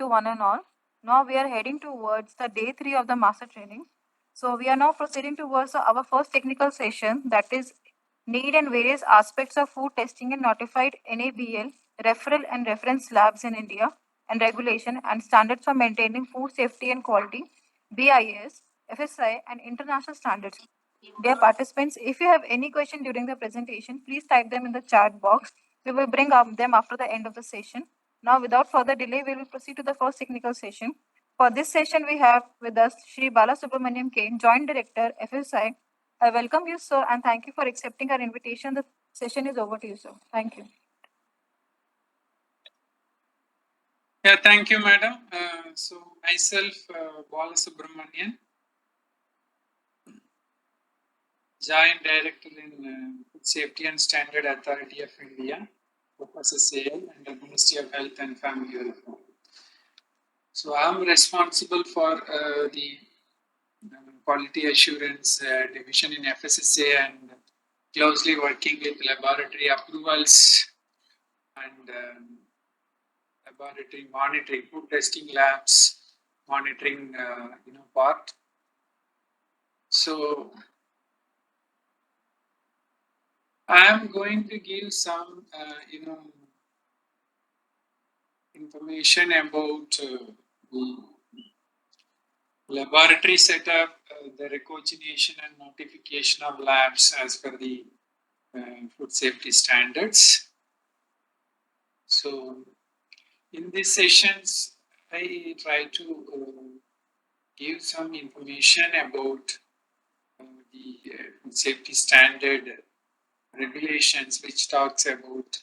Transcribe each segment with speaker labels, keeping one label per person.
Speaker 1: to one and all. Now we are heading towards the day 3 of the master training. So we are now proceeding towards our first technical session, that is need and various aspects of food testing and notified NABL, referral and reference labs in India, and regulation and standards for maintaining food safety and quality, BIS, FSI, and international standards. Dear participants, if you have any question during the presentation, please type them in the chat box. We will bring up them after the end of the session. Now, without further delay, we will proceed to the first technical session. For this session, we have with us Shri Balasubramaniam K, Joint Director, FSI. I welcome you, sir, and thank you for accepting our invitation. The session is over to you, sir. Thank you.
Speaker 2: Yeah, thank you, madam. So myself, Balasubramanian, Joint Director in Food Safety and Standard Authority of India, FSSAI, and the Ministry of Health and Family Welfare. So I'm responsible for the quality assurance division in FSSAI and closely working with laboratory approvals and laboratory monitoring, food testing labs, monitoring, part. So I am going to give some, information about the laboratory setup, the recogination and notification of labs as per the food safety standards. So in these sessions, I try to give some information about the food safety standard regulations, which talks about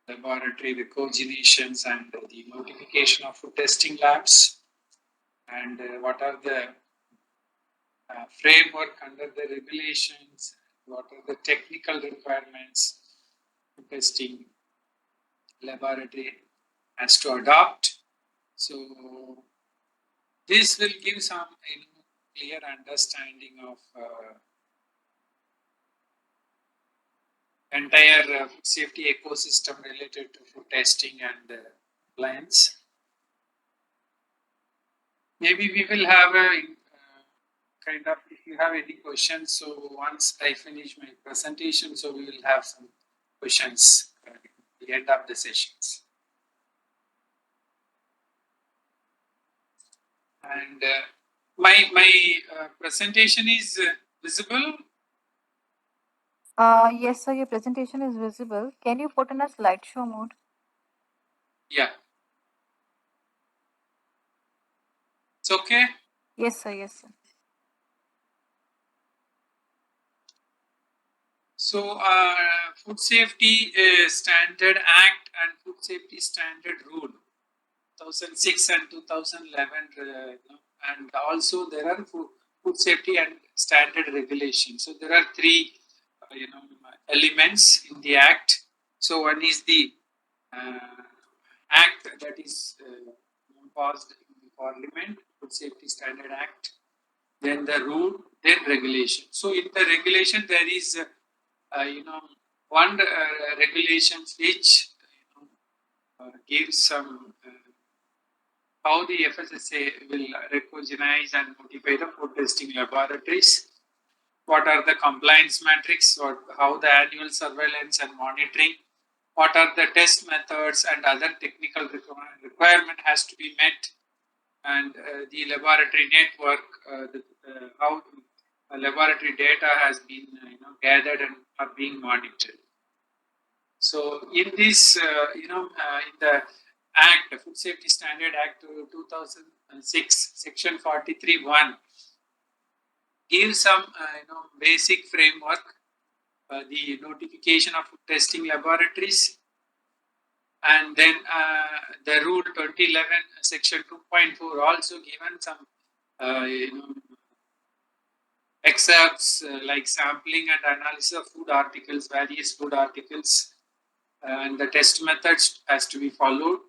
Speaker 2: laboratory recognitions and the notification of food testing labs, and what are the framework under the regulations, what are the technical requirements for testing laboratory has to adopt. So this will give some clear understanding of entire food safety ecosystem related to food testing and compliance. Maybe we will have a kind of, if you have any questions, so once I finish my presentation, so we will have some questions at the end of the sessions. And my presentation is visible?
Speaker 1: Yes, sir, your presentation is visible. Can you put in a slideshow mode?
Speaker 2: Yeah. It's okay?
Speaker 1: Yes, sir. Yes, sir.
Speaker 2: So, Food Safety Standard Act and Food Safety Standard Rule 2006 and 2011, and also there are food safety and standard regulations. So there are three, elements in the act. So one is the act that is passed in the Parliament, Food Safety Standard Act. Then the rule, then regulation. So in the regulation there is, one regulations which gives some how the FSSA will recognize and notify the food testing laboratories. What are the compliance metrics, or how the annual surveillance and monitoring, what are the test methods and other technical requirement has to be met, and the laboratory network, how laboratory data has been gathered and are being monitored. So in this, in the Act, the Food Safety Standard Act 2006, Section 43(1) gives some basic framework, the notification of food testing laboratories, and then the Rule 2011, Section 2.4 also given some excerpts like sampling and analysis of food articles, various food articles, and the test methods has to be followed.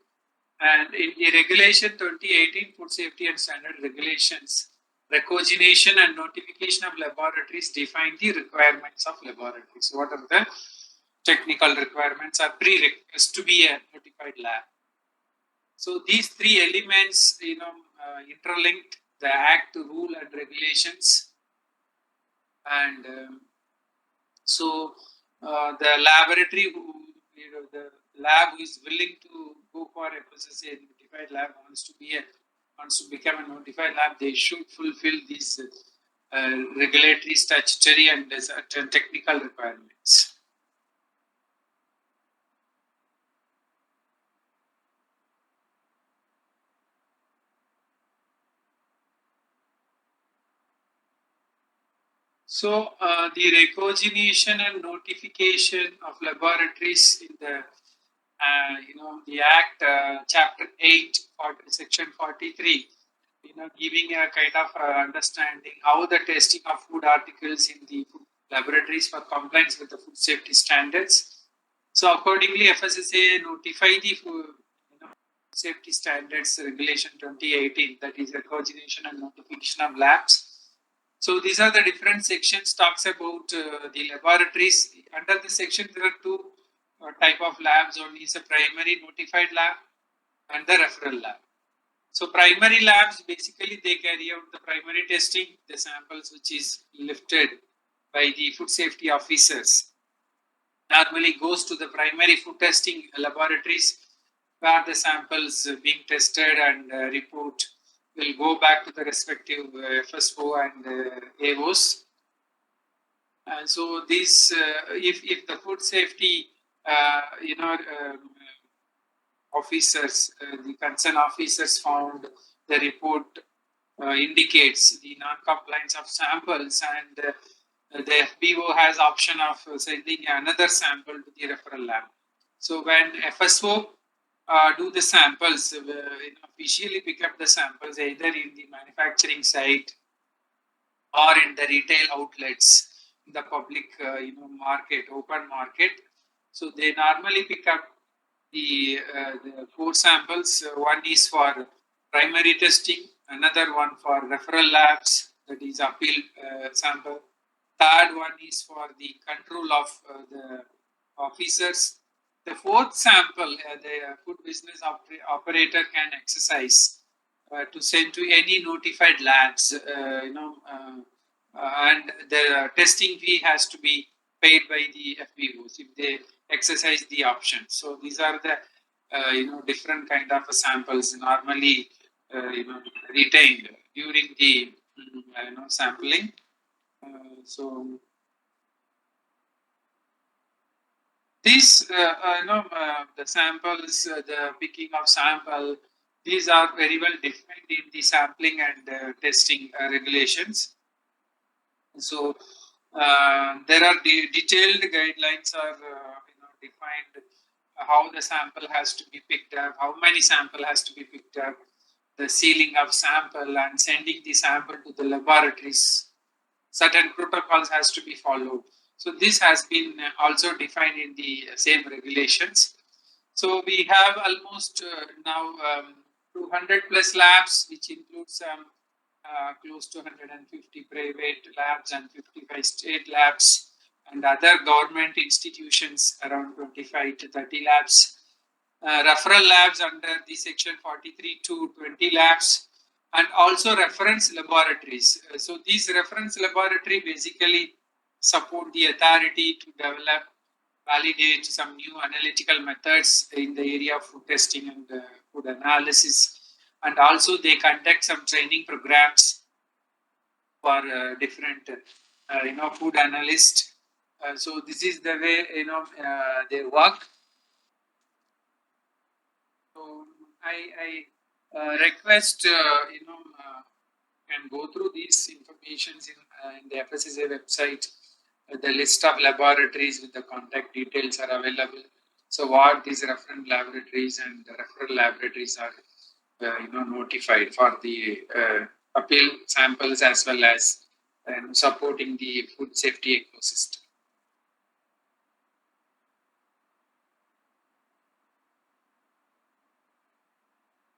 Speaker 2: And in the regulation 2018 Food Safety and Standard Regulations, recogination and notification of laboratories define the requirements of laboratories. What are the technical requirements are prerequisites to be a notified lab? So these three elements, interlinked the Act, rule, and regulations, and the laboratory the lab who is willing to go for FSSA notified lab wants to become a notified lab, they should fulfill these regulatory, statutory, and certain technical requirements. So the recognition and notification of laboratories in the the Act, Chapter 8, Section 43, giving a kind of understanding how the testing of food articles in the food laboratories for compliance with the food safety standards. So accordingly, FSSA notify the food safety standards regulation 2018, that is recognition and notification of labs. So these are the different sections talks about the laboratories. Under the section, there are two type of labs. One is a primary notified lab and the referral lab. So primary labs, basically they carry out the primary testing, the samples which is lifted by the food safety officers normally goes to the primary food testing laboratories where the samples being tested and report will go back to the respective FSO and AOs. And so this, if the food safety, officers, the concerned officers found the report indicates the non-compliance of samples, and the FBO has option of sending another sample to the referral lab. So when FSO do the samples, officially pick up the samples either in the manufacturing site or in the retail outlets in the public market, open market. So they normally pick up the four samples. One is for primary testing, another one for referral labs, that is appeal sample. Third one is for the control of the officers. The fourth sample, the food business operator can exercise to send to any notified labs, and the testing fee has to be paid by the FBOs if they exercise the option. So these are the different kind of samples normally retained during the sampling. So these the samples, the picking of sample, these are very well defined in the sampling and testing regulations. So there are detailed guidelines are defined how the sample has to be picked up, how many sample has to be picked up, the sealing of sample and sending the sample to the laboratories. Certain protocols has to be followed. So this has been also defined in the same regulations. So we have almost now 200 plus labs, which includes close to 150 private labs and 55 state labs, and other government institutions around 25 to 30 labs. Referral labs under the section 43 to 20 labs, and also reference laboratories. So these reference laboratory basically support the authority to develop, validate some new analytical methods in the area of food testing and food analysis, and also they conduct some training programs for different food analysts. So this is the way they work. So I request can go through these informations in the FSSA website. The list of laboratories with the contact details are available. So what these reference laboratories and the referral laboratories are notified for the appeal samples as well as supporting the food safety ecosystem.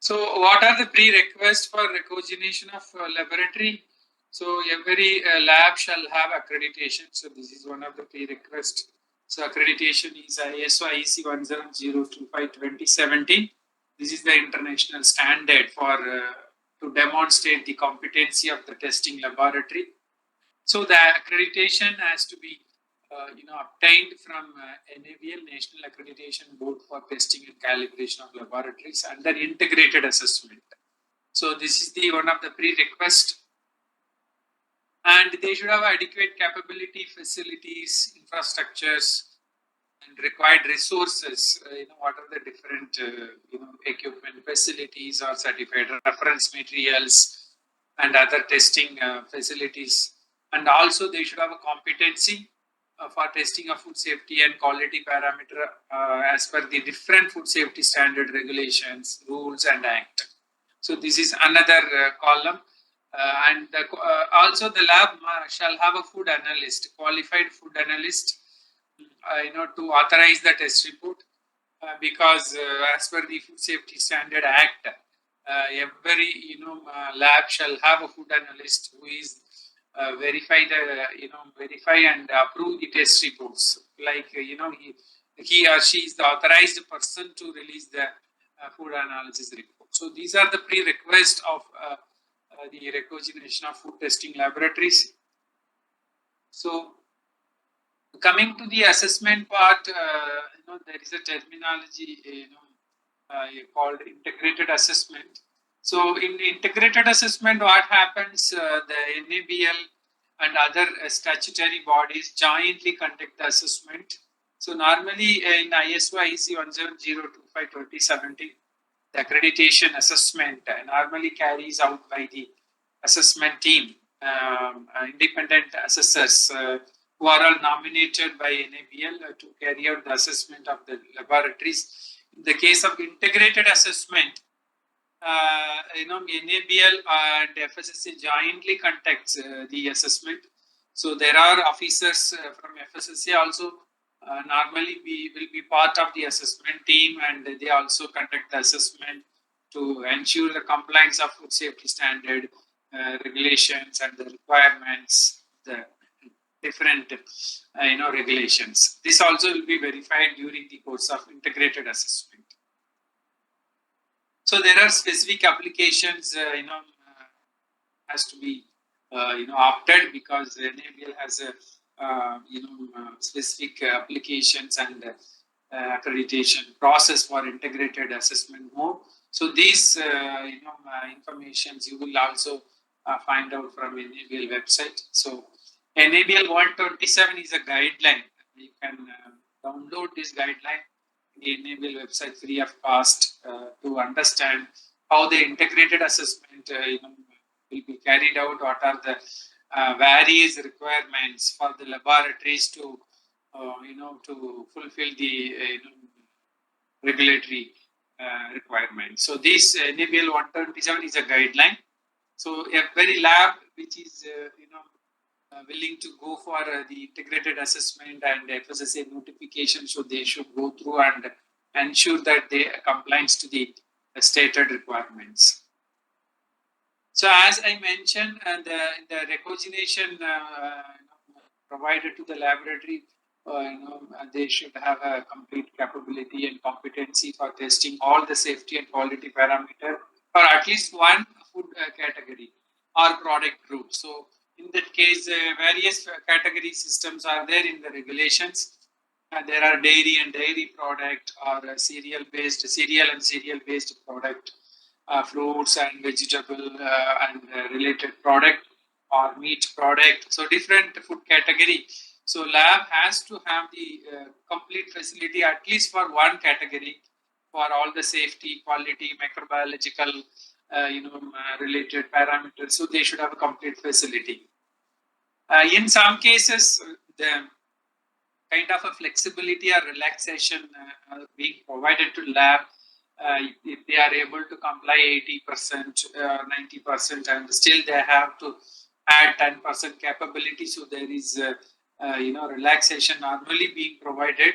Speaker 2: So, what are the prerequisites for recognition of laboratory? So, every lab shall have accreditation. So, this is one of the prerequisites. So, accreditation is ISO IEC 17025 2017. This is the international standard for to demonstrate the competency of the testing laboratory. So the accreditation has to be obtained from NABL, National Accreditation Board for Testing and Calibration of Laboratories, under integrated assessment. So this is the one of the prerequisites, and they should have adequate capability, facilities, infrastructures, and required resources. What are the different equipment, facilities, or certified reference materials, and other testing facilities. And also they should have a competency for testing of food safety and quality parameter as per the different food safety standard regulations, rules, and act. So this is another column. And also the lab shall have a food analyst, qualified food analyst, to authorize the test report, because as per the Food Safety Standard Act, every lab shall have a food analyst who is verify and approve the test reports. Like he or she is the authorized person to release the food analysis report. So these are the prerequisites of the recognition of food testing laboratories. So coming to the assessment part, there is a terminology called integrated assessment. So in integrated assessment, what happens? The NABL and other statutory bodies jointly conduct the assessment. So normally in ISO IEC 17025/2017, the accreditation assessment normally carries out by the assessment team, independent assessors who are all nominated by NABL to carry out the assessment of the laboratories. In the case of integrated assessment, NABL and FSSA jointly conducts the assessment. So there are officers from FSSA also normally will be part of the assessment team, and they also conduct the assessment to ensure the compliance of food safety standard regulations and the requirements, the different regulations. This also will be verified during the course of integrated assessment. So there are specific applications has to be opted, because NABL has a specific applications and accreditation process for integrated assessment mode. So these informations you will also find out from NABL website. So NABL 127 is a guideline. You can download this guideline in the NABL website free of cost to understand how the integrated assessment will be carried out. What are the various requirements for the laboratories to to fulfill the regulatory requirements. So this NABL 127 is a guideline. So every lab which is willing to go for the integrated assessment and FSSA notification, so they should go through and ensure that they compliance to the stated requirements. So as I mentioned, the recognition provided to the laboratory, they should have a complete capability and competency for testing all the safety and quality parameter for at least one food category or product group. So in that case, various category systems are there in the regulations. There are dairy and dairy product, or cereal and cereal based product, fruits and vegetable and related product, or meat product. So different food category. So lab has to have the complete facility at least for one category for all the safety, quality, microbiological, related parameters. So they should have a complete facility. In some cases, the kind of a flexibility or relaxation being provided to lab, if they are able to comply 80%, 90%, and still they have to add 10% capability. So there is, relaxation normally being provided.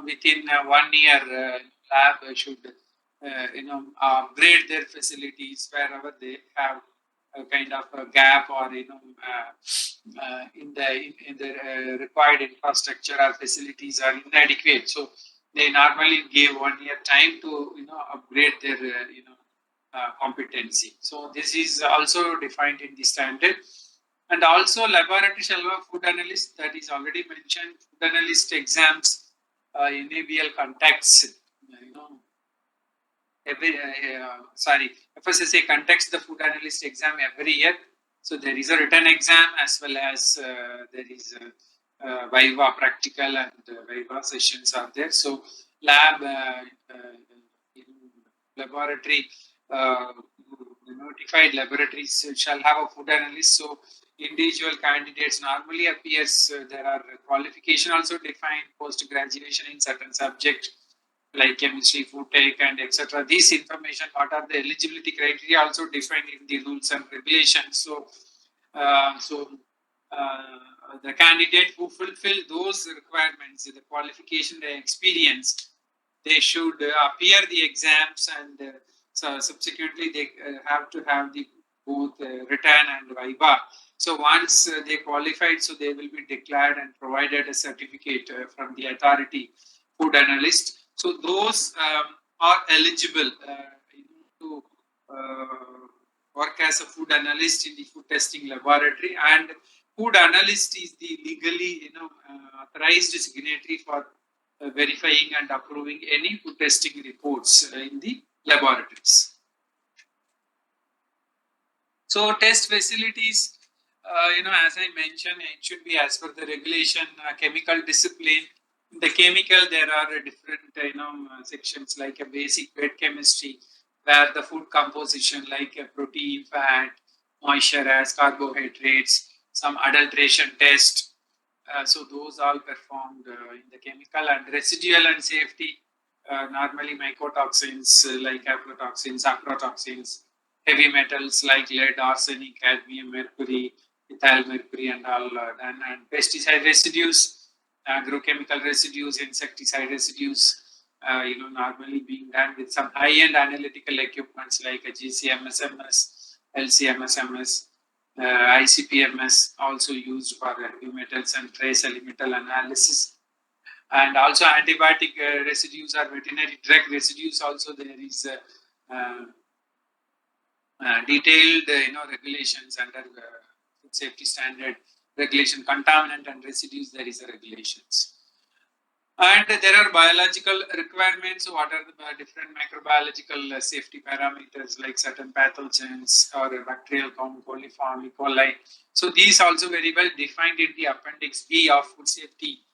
Speaker 2: Within 1 year, lab should, upgrade their facilities wherever they have a kind of a gap, or in the required infrastructure or facilities are inadequate. So they normally give 1 year time to upgrade their competency. So this is also defined in the standard. And also laboratory shall have food analyst, that is already mentioned. Food analyst exams, NABL contacts, sorry, FSSA conducts the food analyst exam every year. So there is a written exam as well as there is Viva practical and Viva sessions are there. So lab, laboratory, notified laboratories shall have a food analyst. So individual candidates normally appears. There are qualification also defined post graduation in certain subject like chemistry, food tech, and etc. This information, what are the eligibility criteria, also defined in the rules and regulations. So, uh, so the candidate who fulfill those requirements, the qualification, the experience, they should appear the exams, and so subsequently they have to have the both written and viva. So once they qualified, so they will be declared and provided a certificate from the authority food analyst. So those are eligible to work as a food analyst in the food testing laboratory, and food analyst is the legally authorized signatory for verifying and approving any food testing reports in the laboratories. So test facilities, as I mentioned, it should be as per the regulation, chemical discipline. In the chemical, there are different, sections like a basic wet chemistry, where the food composition like a protein, fat, moisture as carbohydrates, some adulteration test. So those all performed in the chemical, and residual and safety, normally mycotoxins like aflatoxins, aflatoxins, heavy metals like lead, arsenic, cadmium, mercury, ethyl mercury, and all, and pesticide residues, agrochemical residues, insecticide residues. Normally being done with some high-end analytical equipments like a GCMSMS, LCMSMS, ICPMS, also used for heavy metals and trace elemental analysis. And also antibiotic residues or veterinary drug residues. Also, there is detailed regulations under food safety standard regulation, contaminant and residues. There is a regulations. And there are biological requirements. What are the different microbiological safety parameters like certain pathogens or bacterial count, coliform, E. coli. So these also very well defined in the Appendix B of food safety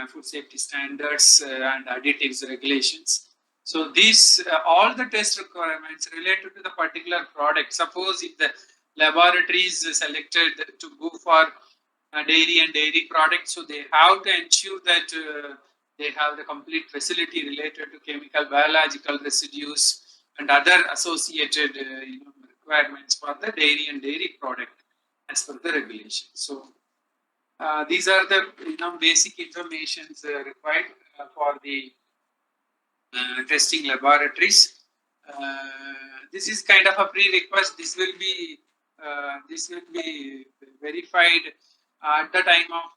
Speaker 2: food safety standards and additives regulations. So these all the test requirements related to the particular product. Suppose if the laboratory is selected to go for dairy and dairy products, so they have to ensure that they have the complete facility related to chemical, biological residues and other associated requirements for the dairy and dairy product as per the regulation. So these are the basic informations required for the testing laboratories. This is kind of a prerequisite. This will be verified at the time of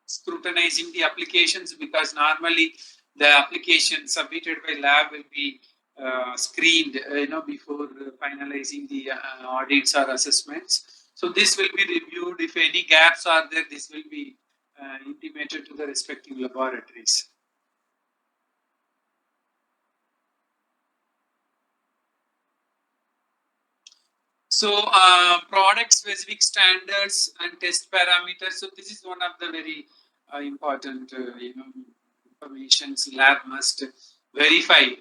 Speaker 2: scrutinizing the applications, because normally the application submitted by lab will be screened before finalizing the audits or assessments. So this will be reviewed. If any gaps are there, this will be intimated to the respective laboratories. So product specific standards and test parameters. So this is one of the very important informations lab must verify.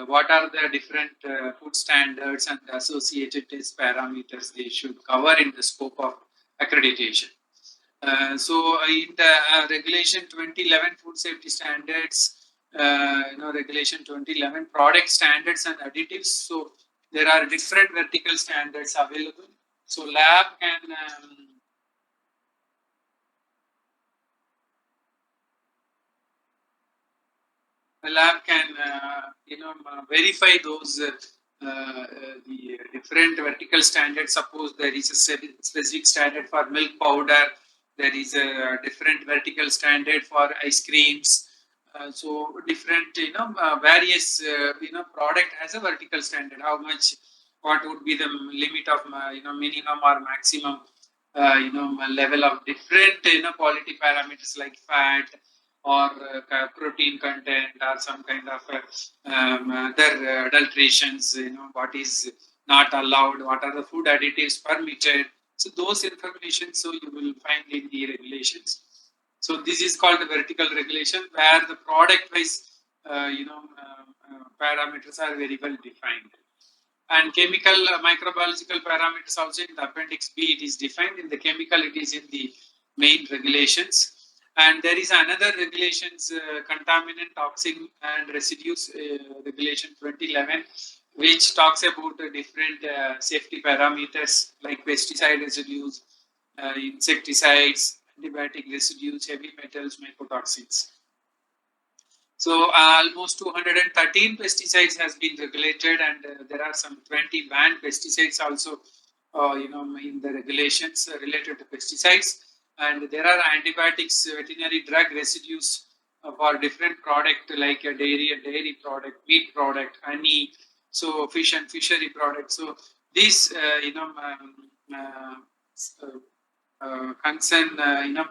Speaker 2: What are the different food standards and associated test parameters they should cover in the scope of accreditation. So in the regulation 2011 food safety standards, regulation 2011 product standards and additives. So there are different vertical standards available. So lab can verify those the different vertical standards. Suppose there is a specific standard for milk powder, There is a different vertical standard for ice creams. So different, various, product has a vertical standard. How much, what would be the limit of, minimum or maximum, level of different, quality parameters like fat or protein content or some kind of other adulterations, what is not allowed, what are the food additives permitted. So those information, so you will find in the regulations. So this is called the vertical regulation, where the product wise, parameters are very well defined. And chemical microbiological parameters also in the appendix B, it is defined. In the chemical, it is in the main regulations. And there is another regulations, contaminant, toxin and residues, regulation 2011, which talks about the different safety parameters like pesticide residues, insecticides, antibiotic residues, heavy metals, mycotoxins. So almost 213 pesticides has been regulated, and there are some 20 banned pesticides also, in the regulations related to pesticides. And there are antibiotics, veterinary drug residues for different product like a dairy product, meat product, honey, so fish and fishery products. So these, concern,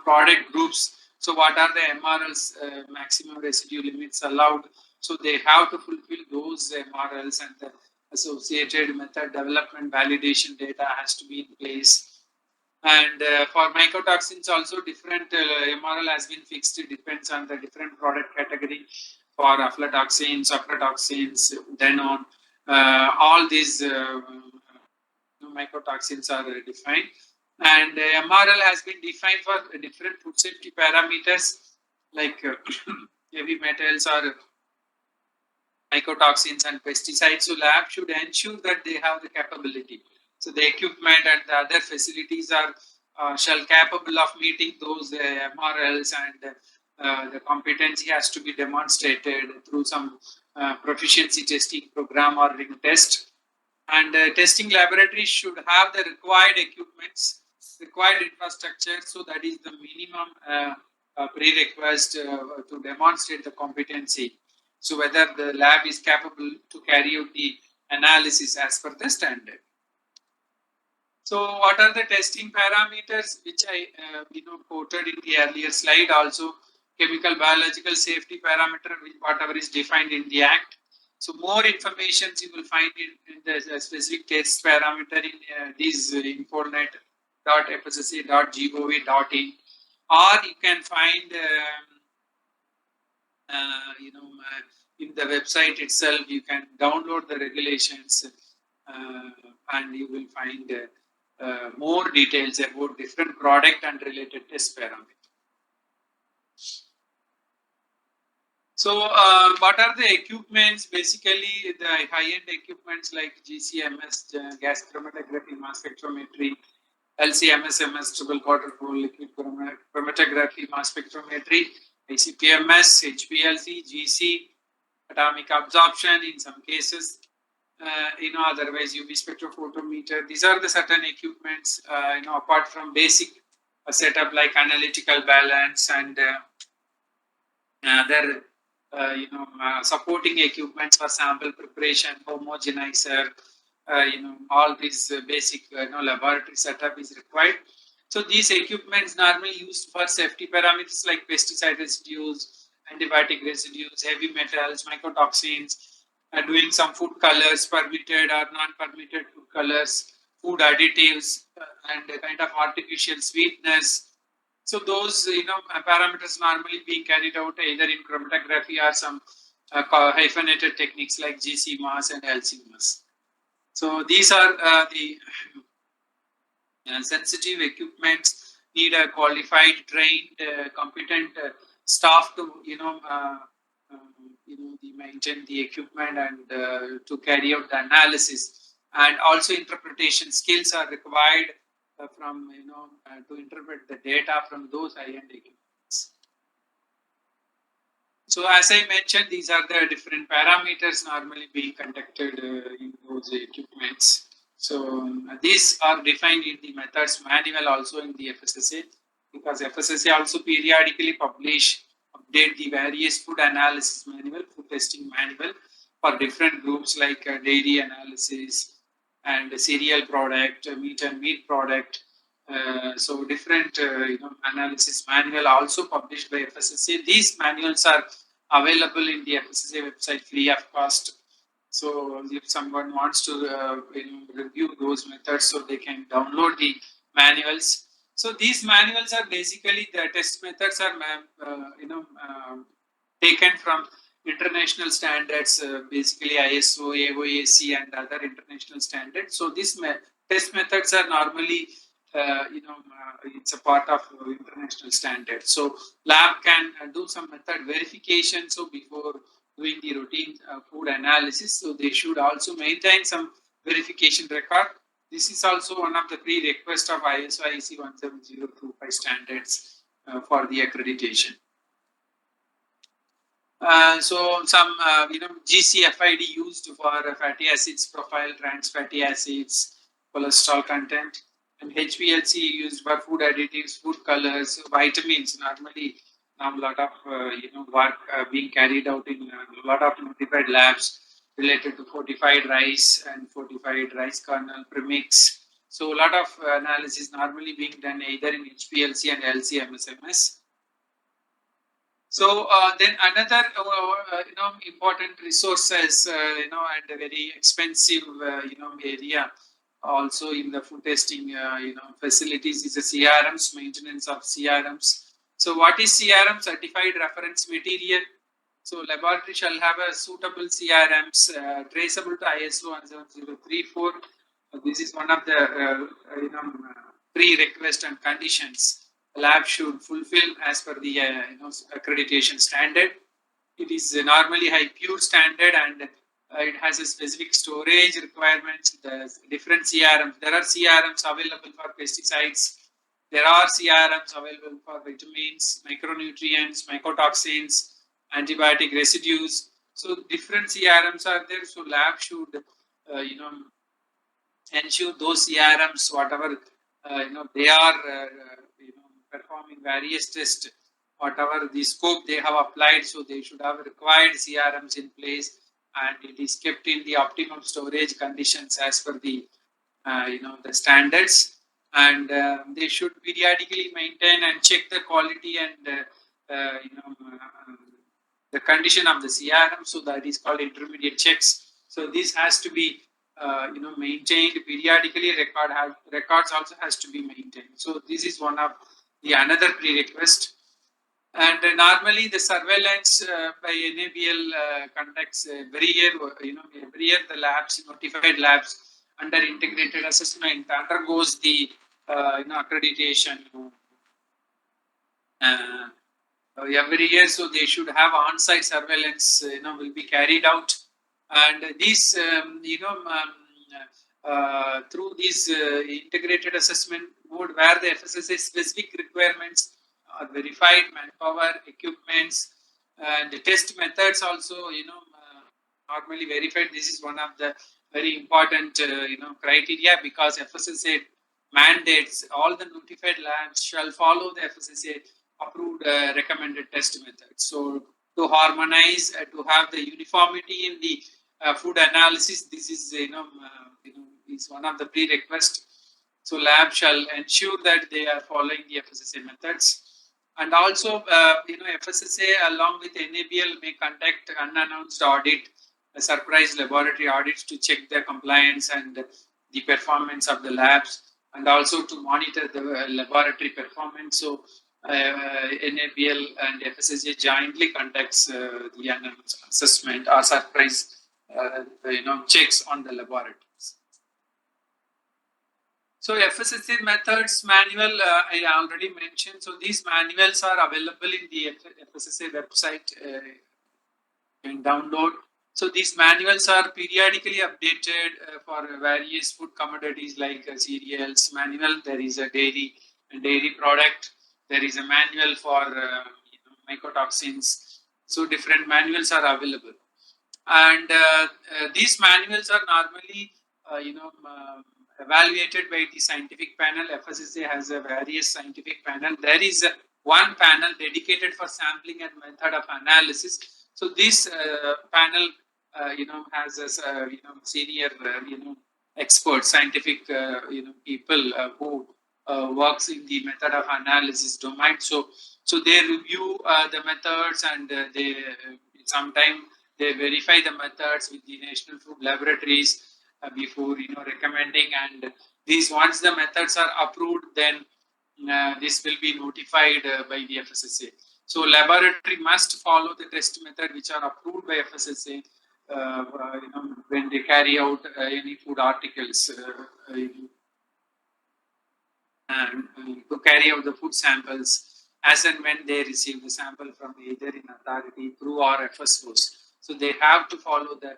Speaker 2: product groups. So what are the MRLs, maximum residue limits allowed? So they have to fulfill those MRLs, and the associated method development validation data has to be in place. And for mycotoxins also different MRL has been fixed. It depends on the different product category. For aflatoxins, aflatoxins, then on all these mycotoxins are defined. And MRL has been defined for different food safety parameters like heavy metals or mycotoxins and pesticides. So lab should ensure that they have the capability. So the equipment and the other facilities are shall capable of meeting those MRLs, and the competency has to be demonstrated through some proficiency testing program or ring test. And testing laboratories should have the required equipments, required infrastructure. So that is the minimum prerequisite to demonstrate the competency. So whether the lab is capable to carry out the analysis as per the standard. So what are the testing parameters which I quoted in the earlier slide? Also chemical biological safety parameter, whatever is defined in the act. So more information you will find in the specific test parameter in these infonet.fssa.gov.in, or you can find in the website itself. You can download the regulations, and you will find more details about different product and related test parameters. So, what are the equipments? Basically, the high-end equipments like GCMS, gas chromatography, mass spectrometry, LCMS, MS, triple quarter pole, liquid chromatography, mass spectrometry, ICP-MS, HPLC, GC, atomic absorption in some cases, otherwise UV spectrophotometer. These are the certain equipments, apart from basic setup like analytical balance and other supporting equipments for sample preparation, homogenizer, all these basic laboratory setup is required. So these equipments normally used for safety parameters like pesticide residues, antibiotic residues, heavy metals, mycotoxins, doing some food colors, permitted or non-permitted food colors, food additives, and a kind of artificial sweetness. So those parameters normally being carried out either in chromatography or some hyphenated techniques like GC mass and LC mass. So these are the sensitive equipments, need a qualified, trained, competent staff to maintain the equipment and to carry out the analysis, and also interpretation skills are required from to interpret the data from those high-end equipments. So as I mentioned, these are the different parameters normally being conducted in those equipments. So these are defined in the methods manual, also in the FSSA. because FSSA also periodically update the various food analysis manual, food testing manual for different groups like dairy analysis and cereal product, meat and meat product. So different analysis manual also published by FSSA. These manuals are available in the FSSA website free of cost. So if someone wants to review those methods, so they can download the manuals. So these manuals are basically the test methods are taken from international standards, basically ISO, AOAC, and other international standards. So these test methods are normally it's a part of international standards. So lab can do some method verification. So before doing the routine food analysis, so they should also maintain some verification record. This is also one of the prerequisites of ISO IEC 17025 standards for the accreditation. So some GCFID used for fatty acids profile, trans fatty acids, cholesterol content, and HPLC used for food additives, food colors, vitamins. Normally, now a lot of work being carried out in a lot of notified labs related to fortified rice and fortified rice kernel premix. So a lot of analysis normally being done either in HPLC and LC-MSMS. So then another important resources and a very expensive area also in the food testing facilities is the CRMs, maintenance of CRMs. So what is CRM? Certified reference material. So laboratory shall have a suitable CRMs traceable to ISO 17034. This is one of the prerequisite and conditions lab should fulfill as per the accreditation standard. It is normally high pure standard and it has a specific storage requirements. The different CRMs. There are CRMs available for pesticides. There are CRMs available for vitamins, micronutrients, mycotoxins, antibiotic residues. So different CRMs are there. So lab should ensure those CRMs, whatever they are performing various tests, whatever the scope they have applied, so they should have required CRMs in place, and it is kept in the optimum storage conditions as per the the standards, and they should periodically maintain and check the quality and the condition of the CRM. So that is called intermediate checks. So this has to be maintained periodically. Records also has to be maintained. So this is one of the another prerequisite. And normally the surveillance by NABL conducts every year. Every year the labs, notified labs under integrated assessment undergoes the accreditation every year. So they should have on-site surveillance. Will be carried out, and these through this integrated assessment mode, where the FSSA specific requirements are verified, manpower, equipments, and the test methods also normally verified. This is one of the very important criteria, because FSSA mandates all the notified labs shall follow the FSSA approved recommended test methods. So to harmonize, to have the uniformity in the food analysis, this is is one of the prerequisites. So lab shall ensure that they are following the FSSA methods, and also FSSA along with NABL may conduct unannounced audit, surprise laboratory audits to check the compliance and the performance of the labs, and also to monitor the laboratory performance. So NABL and FSSA jointly conducts the assessment or surprise checks on the laboratories. So FSSA methods manual I already mentioned. So these manuals are available in the FSSA website. You can download. So these manuals are periodically updated for various food commodities like cereals manual. There is a dairy product. There is a manual for mycotoxins. So different manuals are available, and these manuals are normally evaluated by the scientific panel. FSSA has a various scientific panel. There is one panel dedicated for sampling and method of analysis. So this panel, has a senior, experts, scientific, people who works in the method of analysis domain. So they review the methods, and they sometimes they verify the methods with the national food laboratories before recommending. And these, once the methods are approved, then this will be notified by the FSSA. So laboratory must follow the test method which are approved by FSSA when they carry out any food articles, and to carry out the food samples as and when they receive the sample from either in authority through or FSOs. So they have to follow the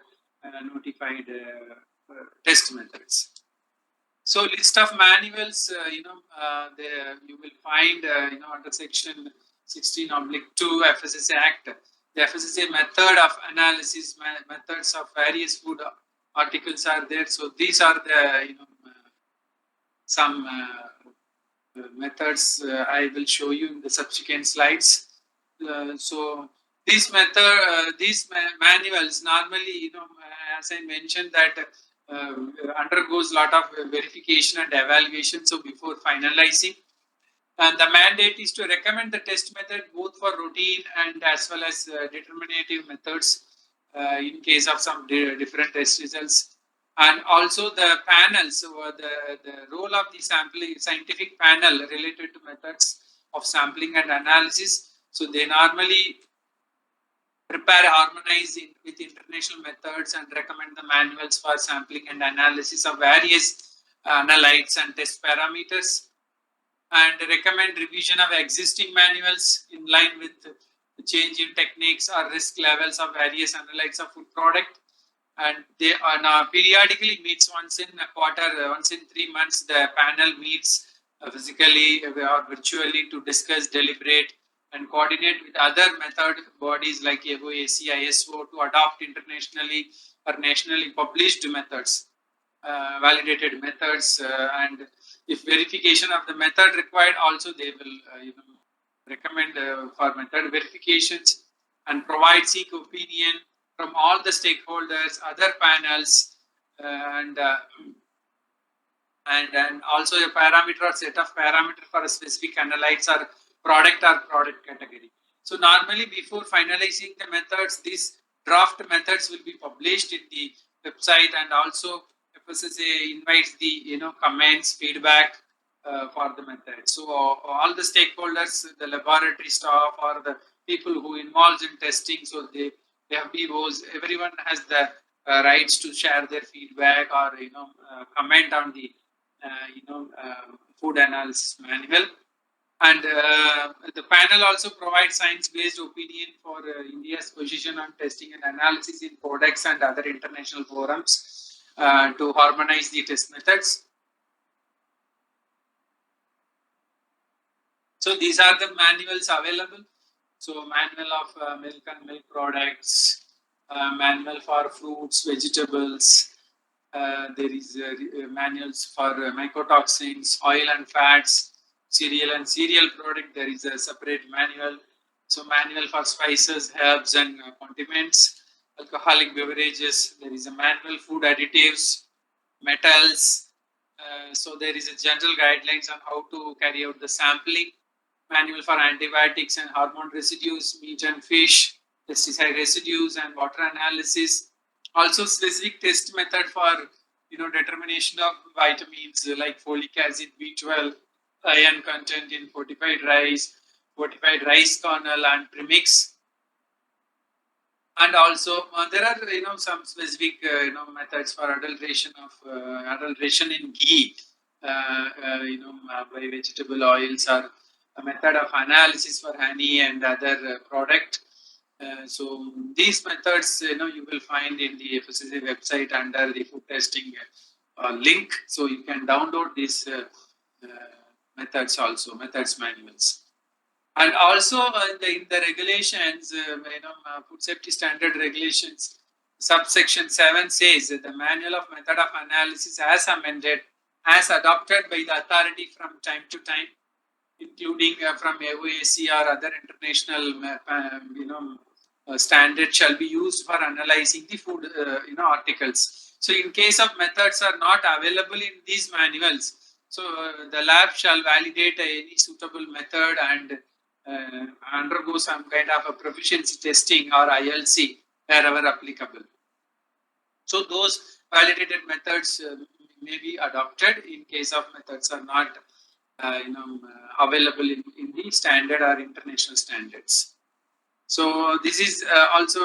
Speaker 2: notified test methods. So list of manuals, you will find, under section 16/2 FSSA Act, the FSSA method of analysis, methods of various food articles are there. So these are the, some methods I will show you in the subsequent slides. So these manuals normally, as I mentioned, that undergoes a lot of verification and evaluation. So before finalizing, and the mandate is to recommend the test method both for routine and as well as determinative methods in case of some different test results. And also the panels, so the role of the sampling scientific panel related to methods of sampling and analysis. So they normally prepare, harmonize with international methods, and recommend the manuals for sampling and analysis of various analytes and test parameters, and recommend revision of existing manuals in line with the change in techniques or risk levels of various analytes of food product. And they are now periodically meets once in a quarter, once in 3 months. The panel meets physically or virtually to discuss, deliberate, and coordinate with other method bodies like AOAC, ISO to adopt internationally or nationally published methods, validated methods, and if verification of the method required, also they will recommend for method verifications, and provide seek opinion from all the stakeholders, other panels, and also a parameter or set of parameter for a specific analytes or product category. So normally before finalizing the methods, these draft methods will be published in the website, and also FSSA invites the comments, feedback for the method. So all the stakeholders, the laboratory staff or the people who involved in testing, so they have BOs, everyone has the rights to share their feedback or comment on the food analysis manual. And the panel also provides science-based opinion for India's position on testing and analysis in codex and other international forums to harmonize the test methods. So these are the manuals available. So manual of milk and milk products, manual for fruits, vegetables. There is manuals for mycotoxins, oil and fats, cereal and cereal product. There is a separate manual. So manual for spices, herbs, and condiments. Alcoholic beverages. There is a manual, food additives, metals. So there is a general guidelines on how to carry out the sampling. Manual for antibiotics and hormone residues, meat and fish, pesticide residues, and water analysis. Also specific test method for determination of vitamins like folic acid, B12, iron content in fortified rice kernel, and premix. And also there are some specific methods for adulteration in ghee, by vegetable oils, or a method of analysis for honey and other product. So these methods you will find in the FSSA website under the food testing link. So you can download these methods also, methods manuals. And also in the regulations, food safety standard regulations, subsection 7 says that the manual of method of analysis as amended as adopted by the authority from time to time, including from AOAC or other international standards, shall be used for analyzing the food articles. So in case of methods are not available in these manuals, so the lab shall validate any suitable method and undergo some kind of a proficiency testing or ILC wherever applicable. So those validated methods may be adopted in case of methods are not available in the standard or international standards. So this is also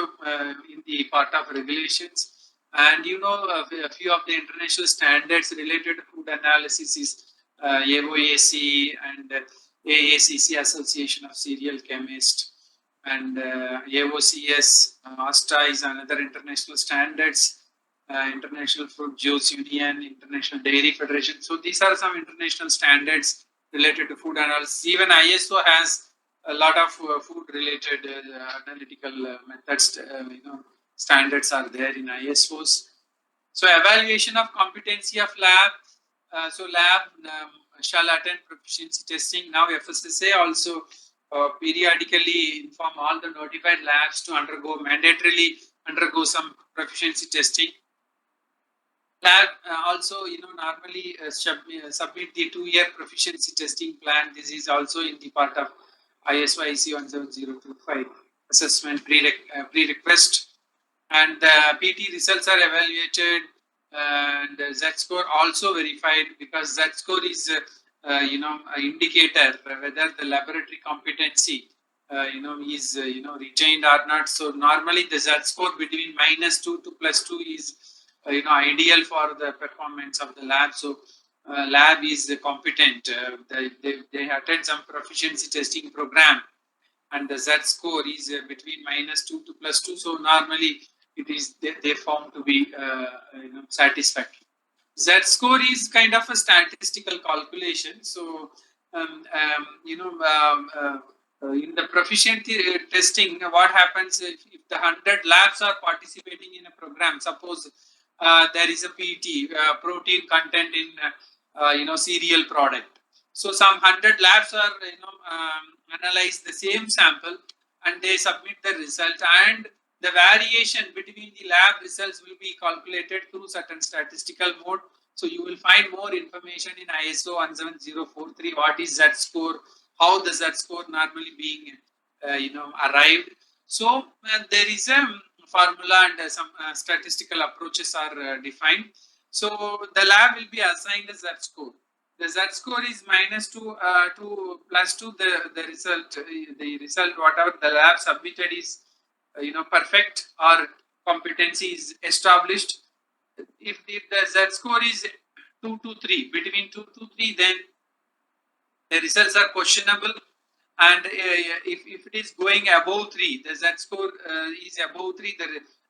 Speaker 2: in the part of regulations. And a few of the international standards related to food analysis is AOAC and AACC, Association of Cereal Chemists, and AOCS, ASTA is another international standards, International Fruit Juice Union, International Dairy Federation. So these are some international standards related to food analysis. Even ISO has a lot of food related analytical methods, standards are there in ISOs. So evaluation of competency of lab. So lab shall attend proficiency testing. Now FSSA also periodically inform all the notified labs to mandatorily undergo some proficiency testing. Lab also, normally submit the 2-year proficiency testing plan. This is also in the part of ISO IC 17025 assessment pre-request. And the PT results are evaluated and Z-score also verified, because Z-score is an indicator whether the laboratory competency is retained or not. So normally the Z-score between -2 to +2 is ideal for the performance of the lab. So lab is competent. They attend some proficiency testing program, and the Z-score is between -2 to +2. So normally it is they found to be satisfactory. Z-score is kind of a statistical calculation. So in the proficiency testing, what happens if the 100 labs are participating in a program? Suppose there is a PT, protein content in cereal product. So some 100 labs are analyze the same sample and they submit the result, and the variation between the lab results will be calculated through certain statistical mode. So you will find more information in ISO 17043. What is Z-score? How the Z-score normally being arrived? So there is a formula and some statistical approaches are defined. So the lab will be assigned a Z-score. The Z-score is -2 to +2. The result whatever the lab submitted is perfect or competency is established. If the Z-score is 2 to 3, between 2 to 3, then the results are questionable. And if it is going above 3, the Z-score is above 3,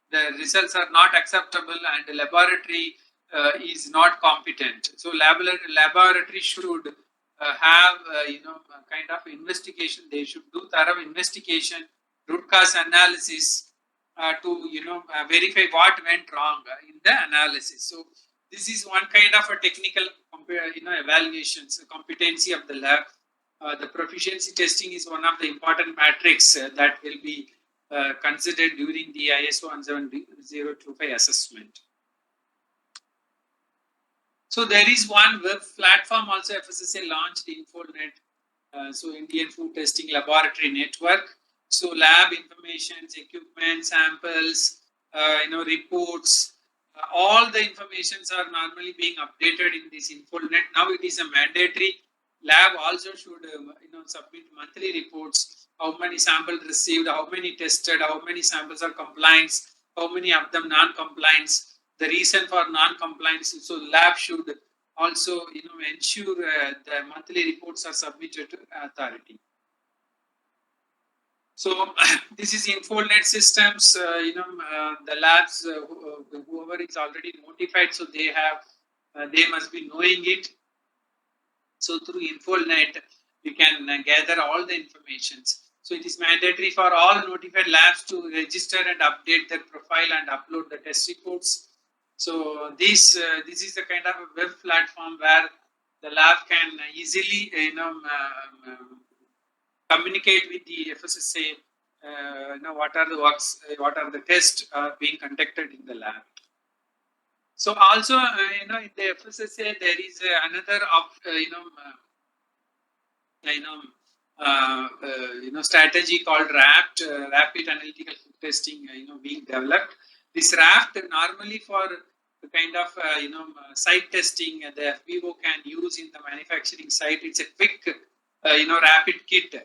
Speaker 2: the results are not acceptable and the laboratory is not competent. So laboratory should have kind of investigation. They should do thorough investigation, root cause analysis to verify what went wrong in the analysis. So this is one kind of a technical evaluations, competency of the lab. The proficiency testing is one of the important metrics that will be considered during the ISO 17025 assessment. So there is one web platform also FSSA launched, InfoNet, so Indian Food Testing Laboratory Network. So lab information, equipment, samples, reports, all the informations are normally being updated in this InfoNet. Now it is a mandatory. Lab also should submit monthly reports. How many samples received, how many tested, how many samples are compliance, how many of them non-compliance, the reason for non-compliance. So lab should also ensure the monthly reports are submitted to authority. So this is InfoNet systems. The labs, whoever is already notified, so they must be knowing it. So through InfoNet, you can gather all the informations. So it is mandatory for all notified labs to register and update their profile and upload the test reports. So this is the kind of a web platform where the lab can easily communicate with the FSSA. What are the works, what are the tests being conducted in the lab. So also, in the FSSA there is another you know, strategy called RAPT, Rapid Analytical Food Testing, being developed. This RAPT normally for the kind of site testing the FBO can use in the manufacturing site. It's a quick rapid kit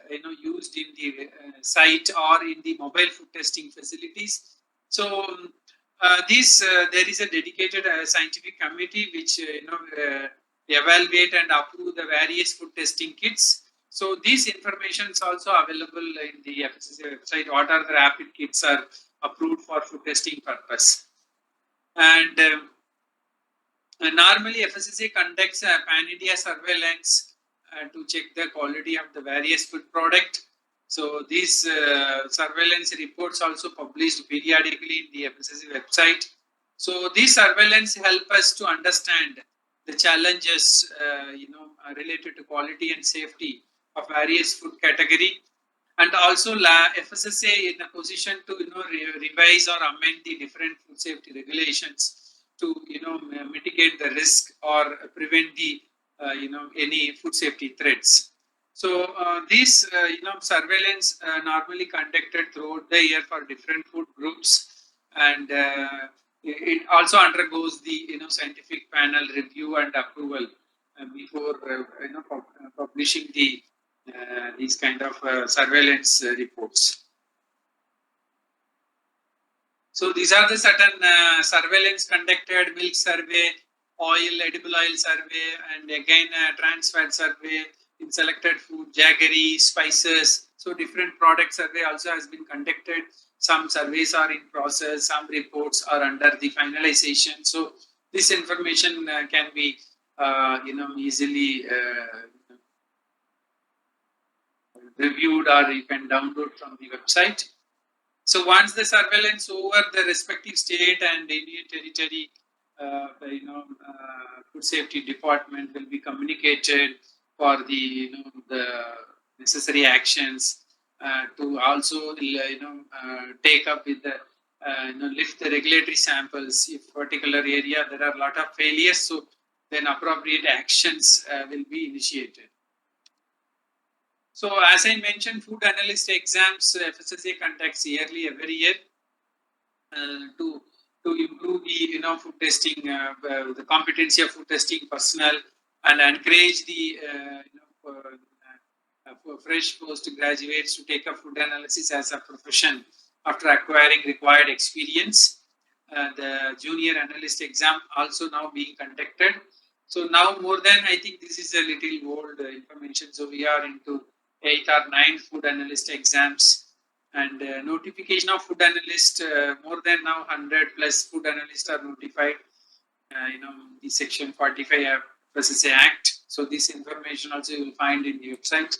Speaker 2: used in the site or in the mobile food testing facilities. So this there is a dedicated scientific committee which evaluate and approve the various food testing kits. So these information is also available in the FSSA website. What are the rapid kits are approved for food testing purpose. And normally FSSA conducts a pan-India surveillance to check the quality of the various food product. So these surveillance reports also published periodically in the FSSA website. So these surveillance help us to understand the challenges related to quality and safety of various food category, and also FSSA in a position to revise or amend the different food safety regulations to mitigate the risk or prevent the any food safety threats. So these surveillance normally conducted throughout the year for different food groups, and it also undergoes the scientific panel review and approval before publishing the these kind of surveillance reports. So these are the certain surveillance conducted: milk survey, edible oil survey, and again trans fat survey in selected food, jaggery, spices. So different product survey also has been conducted. Some surveys are in process, some reports are under the finalization. So this information can be easily reviewed, or you can download from the website. So once the surveillance over, the respective state and Indian territory, food safety department will be communicated for the the necessary actions to also take up with the lift the regulatory samples. If particular area there are a lot of failures, so then appropriate actions will be initiated. So as I mentioned, food analyst exams FSSA conducts yearly every year to improve the food testing, the competency of food testing personnel, and encourage the fresh postgraduates to take up food analysis as a profession after acquiring required experience. The junior analyst exam also now being conducted. So now more than, I think this is a little old information. So we are into 8 or 9 food analyst exams, and notification of food analyst, more than now 100 plus food analysts are notified. The section 45 FSSA Act. So this information also you will find in the website.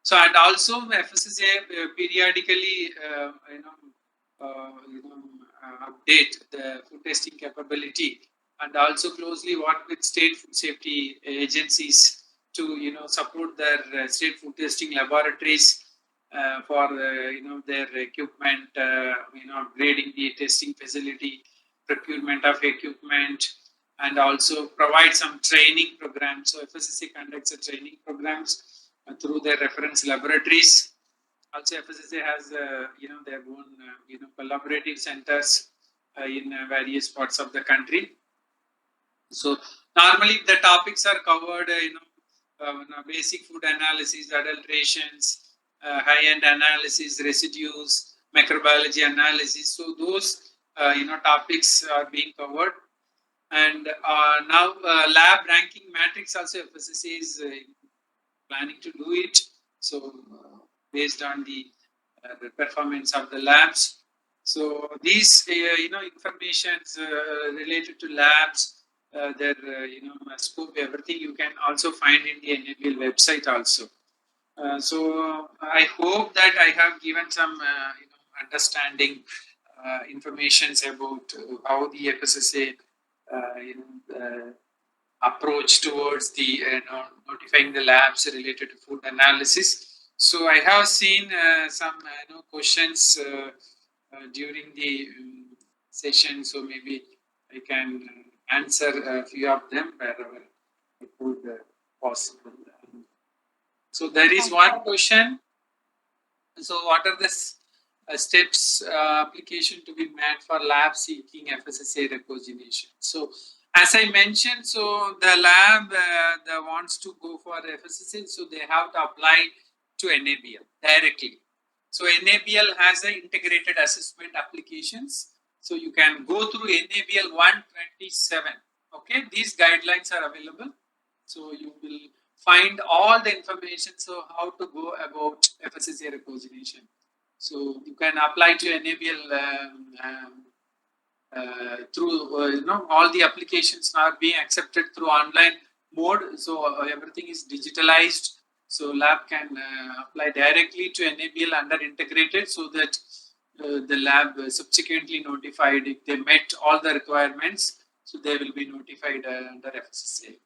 Speaker 2: So and also FSSA periodically update the food testing capability, and also closely work with state food safety agencies to support their state food testing laboratories for their equipment, upgrading the testing facility, procurement of equipment, and also provide some training programs. So FSSA conducts a training programs through their reference laboratories. Also, FSSA has their own collaborative centers in various parts of the country. So normally the topics are covered, basic food analysis, adulterations, high-end analysis, residues, microbiology analysis. So those topics are being covered. And now lab ranking matrix also FSSA is planning to do it. So based on the performance of the labs. So these informations related to labs, their scope, everything you can also find in the NABL website also. So I hope that I have given some understanding informations about how the FSSA approach towards the notifying the labs related to food analysis. So I have seen some questions during the session, so maybe I can answer a few of them wherever it would possible. So there is one question. So what are the steps application to be made for lab seeking FSSA recognition? So as I mentioned, so the lab that wants to go for FSSA, so they have to apply to NABL directly. So NABL has an integrated assessment applications. So you can go through NABL 127. Okay, these guidelines are available. So you will find all the information. So how to go about FSSA recognition. So you can apply to NABL through all the applications are being accepted through online mode. So everything is digitalized. So lab can apply directly to NABL under integrated, so that the lab subsequently notified if they met all the requirements. So they will be notified under FSSA.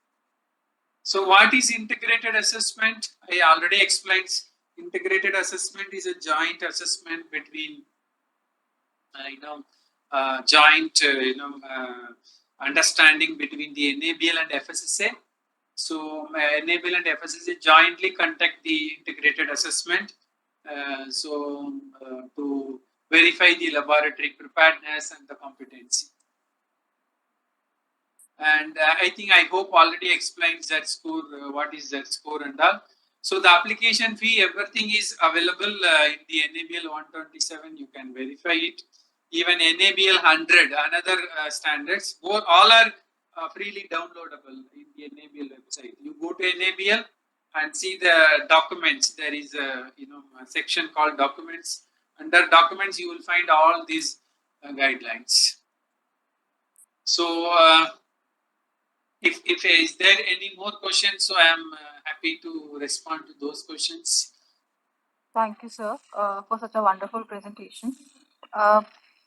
Speaker 2: So what is integrated assessment? I already explained. Integrated assessment is a joint assessment between joint understanding between the NABL and FSSA. So NABL and FSSA jointly conduct the integrated assessment. To verify the laboratory preparedness and the competency. And I hope already explains that score, what is that score and all. So the application fee, everything is available in the NABL 127. You can verify it. Even NABL 100, another standards, both all are freely downloadable in the NABL website. You go to NABL and see the documents. There is a a section called documents. Under documents, you will find all these guidelines. So if is there any more questions, so I am happy to respond to those questions.
Speaker 1: Thank you, sir, for such a wonderful presentation.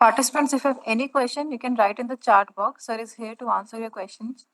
Speaker 1: Participants, if you have any question, you can write in the chat box. Sir is here to answer your questions.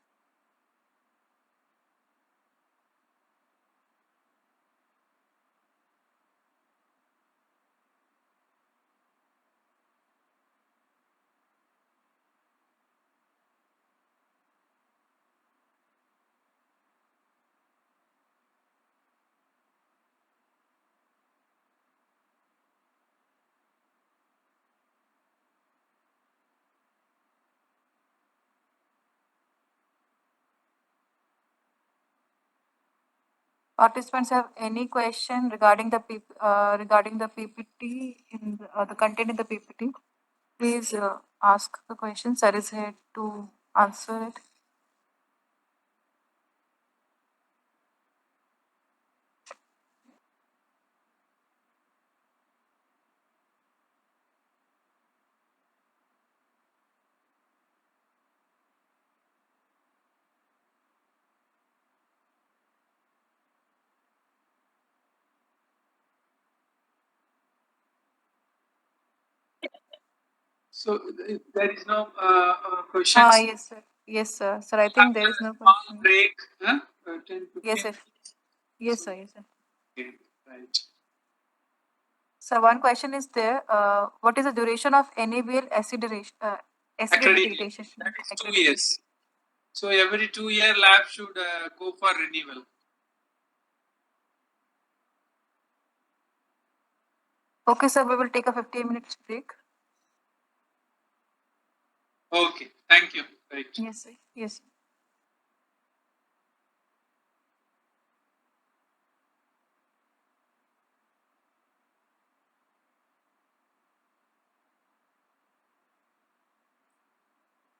Speaker 1: Participants have any question regarding the PPT in the content in the PPT? Please ask the question. Sir is here to answer it.
Speaker 2: So there is no questions.
Speaker 1: Yes, sir. Yes, sir. Sir, I think there is no
Speaker 2: Small
Speaker 1: question.
Speaker 2: break. 10, 15
Speaker 1: Yes, sir.
Speaker 2: minutes.
Speaker 1: Yes, sir. Yes, sir.
Speaker 2: Okay, right.
Speaker 1: So one question is there. What is the duration of NABL accreditation?
Speaker 2: That is 2 years. So every 2 year lab should go for renewal.
Speaker 1: Okay, sir. We will take a 15 minutes break.
Speaker 2: Okay, thank you. Right.
Speaker 1: Yes, sir. Yes. Sir.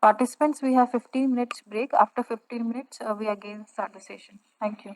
Speaker 1: Participants, we have 15 minutes break. After 15 minutes, we again start the session. Thank you.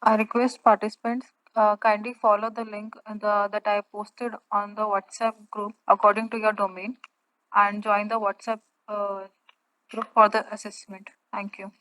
Speaker 1: I request participants kindly follow the link that I posted on the WhatsApp group according to your domain and join the WhatsApp group for the assessment. Thank you.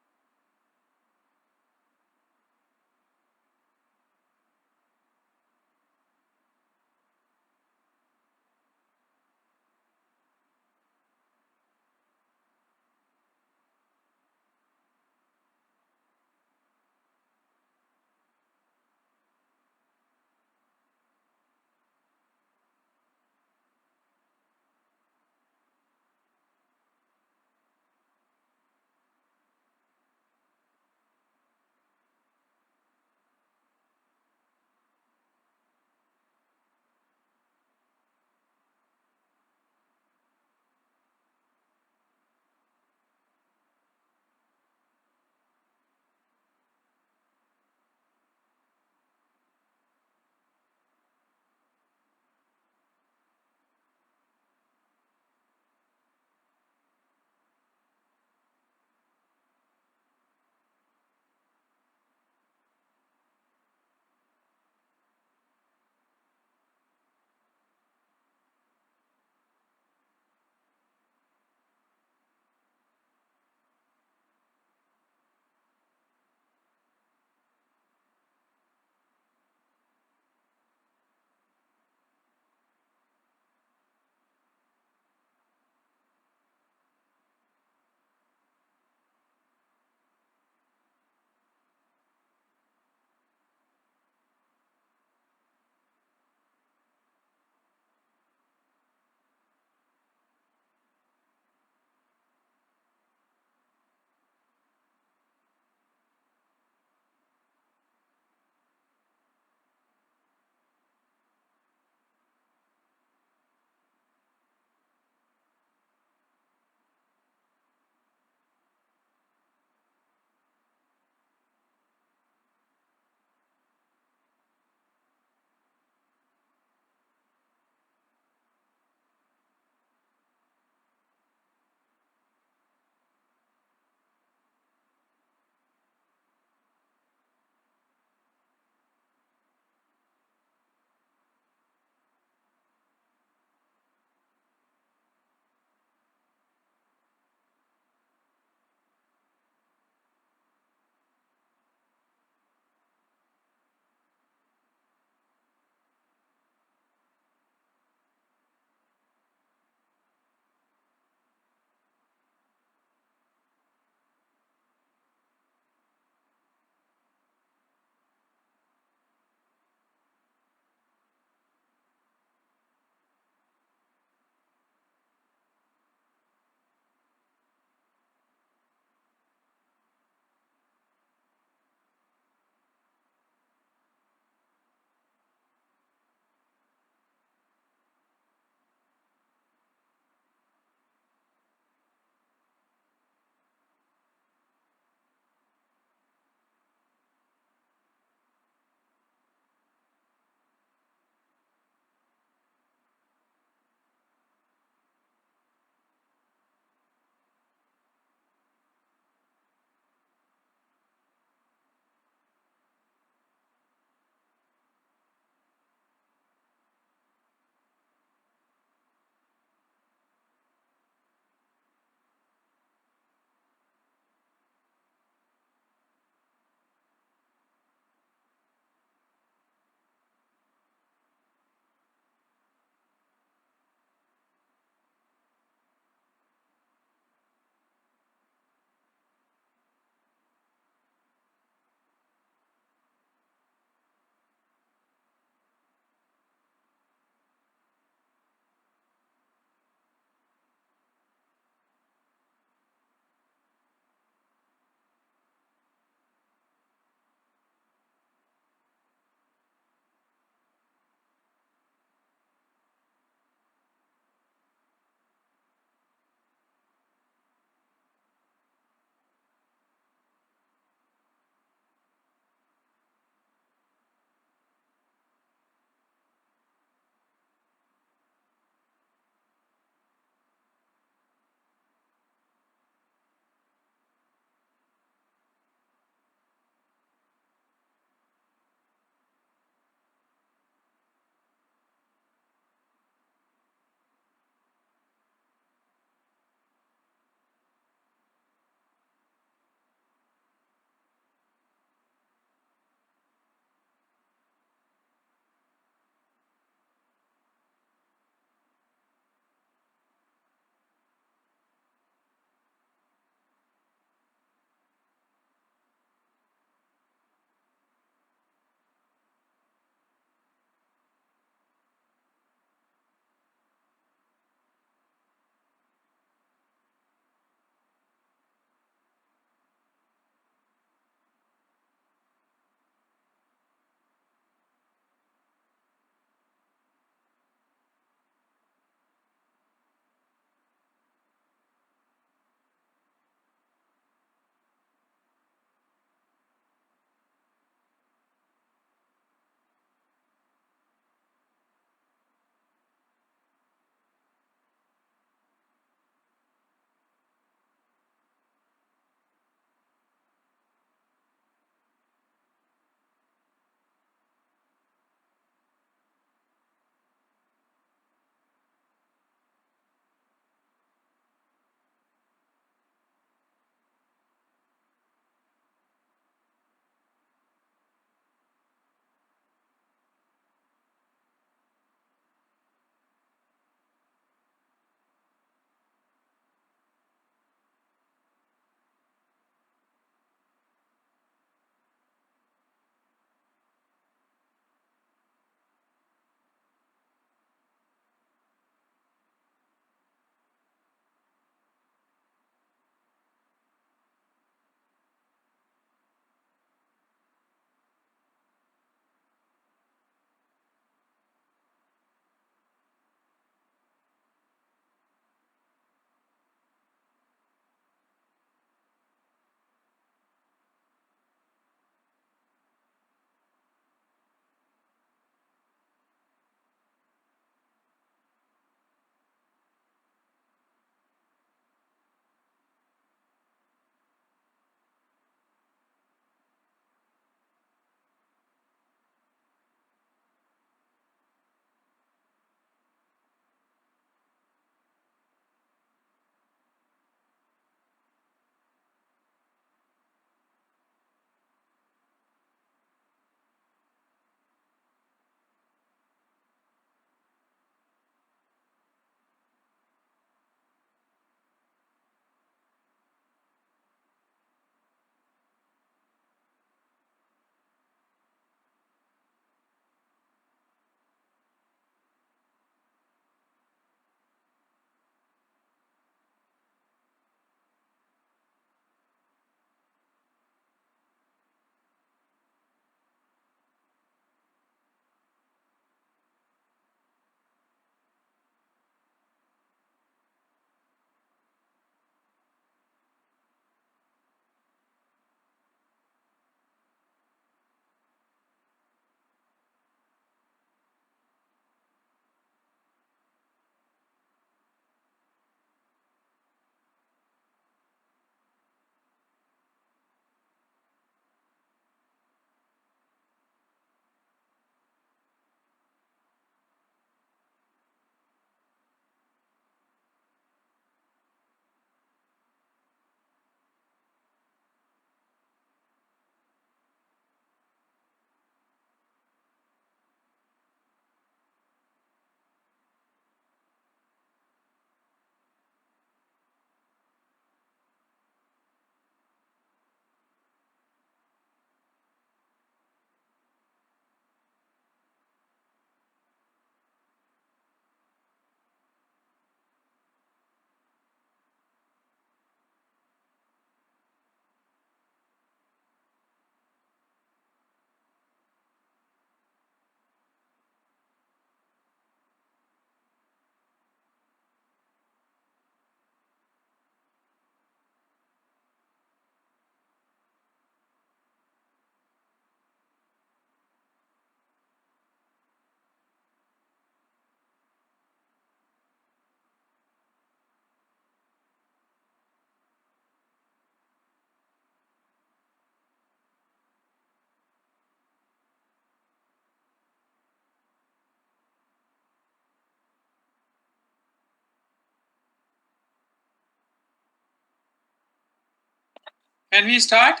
Speaker 2: Can we start?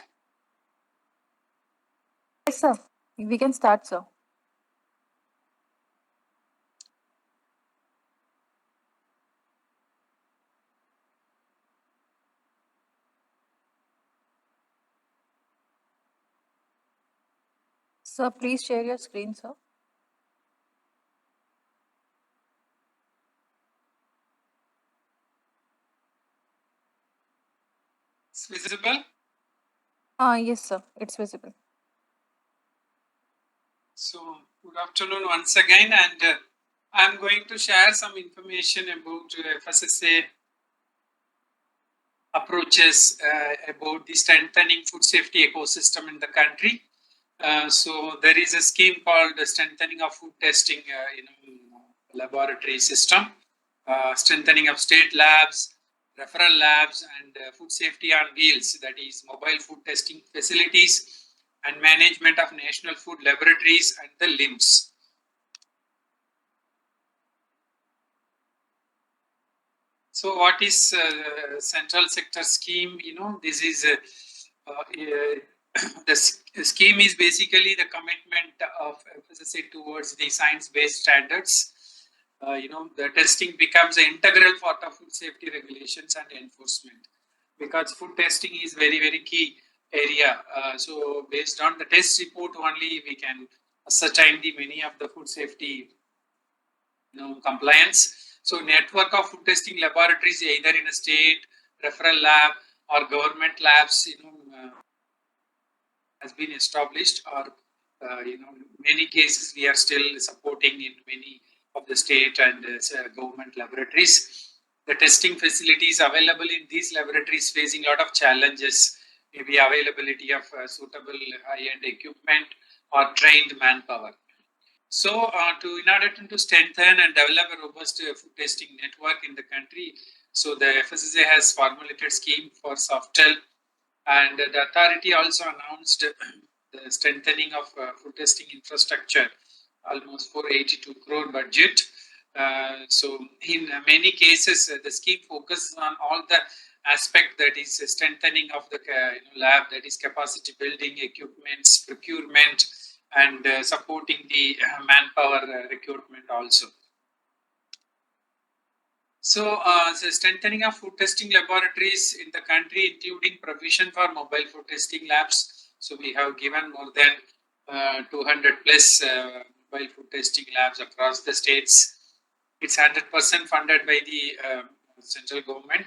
Speaker 1: Yes, sir. We can start, sir. Sir, please share your screen, sir.
Speaker 2: It's visible.
Speaker 1: Yes, sir. It's visible.
Speaker 2: So, good afternoon once again, and I'm going to share some information about FSSA approaches about the strengthening food safety ecosystem in the country. So, there is a scheme called the strengthening of food testing, laboratory system, strengthening of state labs, referral labs, and food safety on wheels, that is, mobile food testing facilities, and management of national food laboratories and the LIMS. So, what is central sector scheme? This is the scheme is basically the commitment of FSSA towards the science-based standards. The testing becomes an integral part of food safety regulations and enforcement, because food testing is very key area. So, based on the test report only, we can ascertain the many of the food safety compliance. So network of food testing laboratories either in a state referral lab or government labs, has been established, or many cases we are still supporting in many of the state and government laboratories. The testing facilities available in these laboratories facing a lot of challenges, maybe availability of suitable high-end equipment or trained manpower. So, in order to strengthen and develop a robust food testing network in the country, so the FSSA has formulated scheme for Softel, and the authority also announced the strengthening of food testing infrastructure, almost 482 crore budget. So, in many cases, the scheme focuses on all the aspect, that is strengthening of the lab, that is capacity building, equipments, procurement, and supporting the manpower recruitment also. So, the strengthening of food testing laboratories in the country, including provision for mobile food testing labs. So, we have given more than 200 plus mobile food testing labs across the states. It's 100% funded by the central government,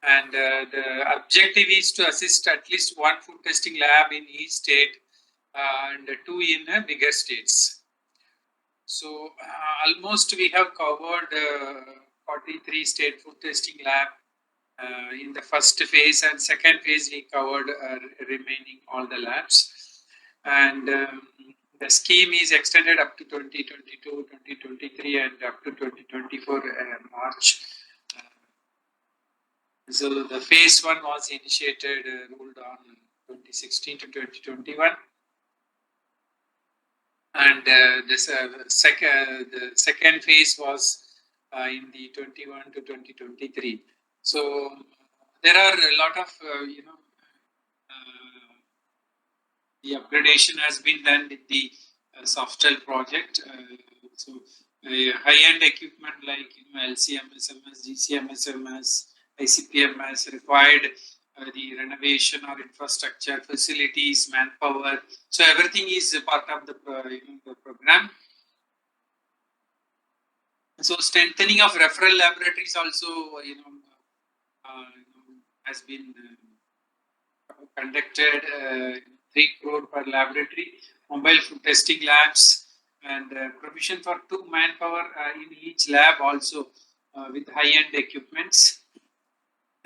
Speaker 2: and the objective is to assist at least one food testing lab in each state, and two in bigger states. So almost we have covered 43 state food testing lab in the first phase, and second phase we covered remaining all the labs, and the scheme is extended up to 2022, 2023, and up to 2024 March. So the phase one was initiated, ruled on 2016 to 2021, and the second phase was in the 21 to 2023. So there are a lot of the upgradation has been done with the Softel project. So high-end equipment like LCMSMS, GCMSMS, ICPMS required the renovation or infrastructure, facilities, manpower. So everything is a part of the, the program. So strengthening of referral laboratories also, has been conducted. 3 crore per laboratory, mobile food testing labs, and provision for 2 manpower in each lab also, with high-end equipments.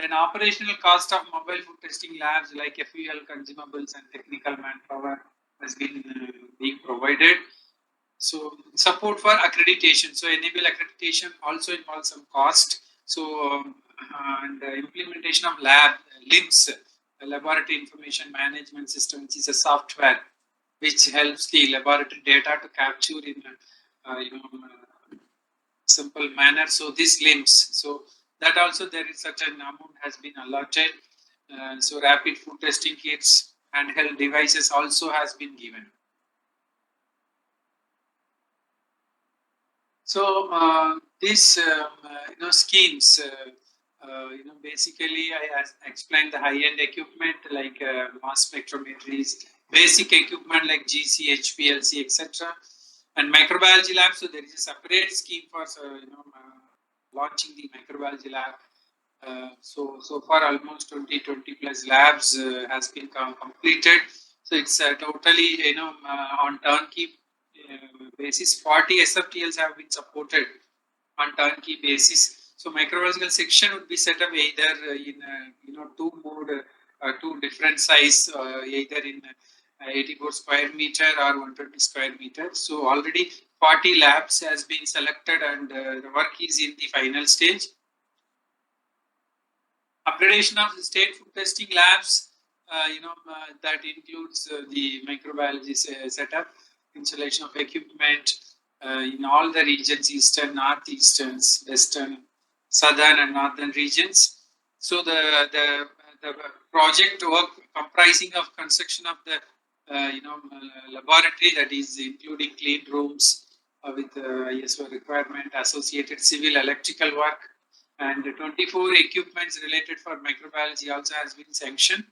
Speaker 2: Then operational cost of mobile food testing labs like fuel, consumables, and technical manpower has been being provided. So support for accreditation. So NABL accreditation also involves some cost. So and implementation of LIMS, laboratory information management system, which is a software which helps the laboratory data to capture in simple manner. So this LIMS. So that also there is such an amount has been allotted. So rapid food testing kits, handheld devices also has been given. So these schemes, basically I explained the high-end equipment like mass spectrometries, basic equipment like GC, HPLC, etc., and microbiology lab. So there is a separate scheme for launching the microbiology lab. So far almost 20 plus labs has been completed. So it's totally on turnkey basis. 40 SFTLs have been supported on turnkey basis. So microbiological section would be set up either in two mode, two different size, either in 84 square meter or 120 square meter. So already 40 labs has been selected and the work is in the final stage. Upgradation of the state food testing labs, that includes the microbiology setup, installation of equipment in all the regions, eastern, northeastern, western, southern, and northern regions. So the project work comprising of construction of the laboratory, that is including clean rooms with ISO requirement, associated civil electrical work, and 24 equipments related for microbiology also has been sanctioned,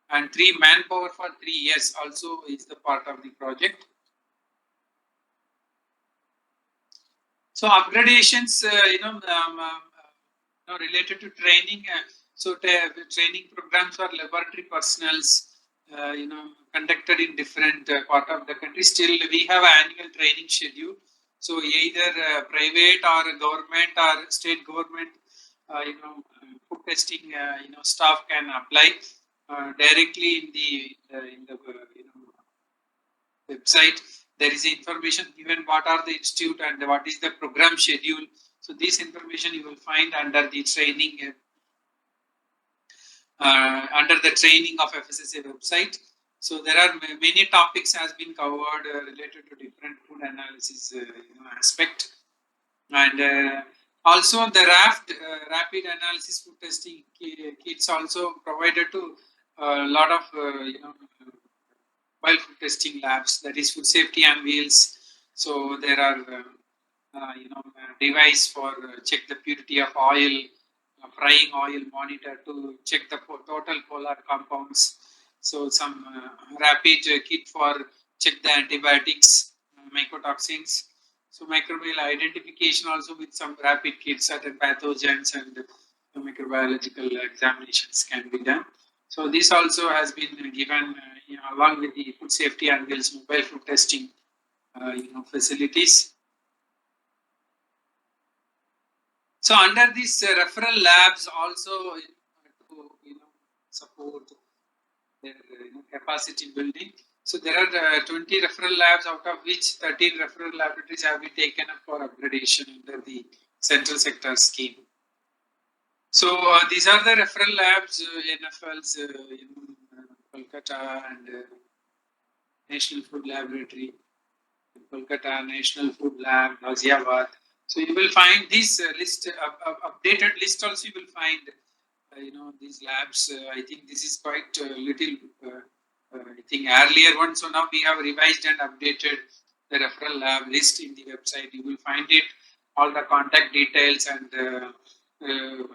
Speaker 2: and 3 manpower for 3 years also is the part of the project. So upgradations, related to training. So training programs for laboratory personnels, conducted in different part of the country. Still, we have annual training schedule. So either private or government or state government, food testing, staff can apply directly in the website. There is information given what are the institute and what is the program schedule. So this information you will find under the training under the training of FSSA website. So there are many topics has been covered related to different food analysis aspect, and also the rapid analysis food testing kits also provided to a lot of mobile food testing labs, that is food safety on wheels. So there are device for check the purity of oil, frying oil monitor to check the total polar compounds. So some rapid kit for check the antibiotics, mycotoxins. So microbial identification also with some rapid kits, certain pathogens and microbiological examinations can be done. So this also has been given along with the food safety and wheels mobile food testing facilities. So under these referral labs also to support their capacity building. So there are 20 referral labs, out of which 13 referral laboratories have been taken up for upgradation under the central sector scheme. So these are the referral labs, NFLs in Kolkata and National Food Laboratory, Kolkata National Food Lab, Ghaziabad. So you will find this list, updated list also you will find, these labs. I think this is quite little, I think earlier one. So now we have revised and updated the referral lab list in the website. You will find it, all the contact details, and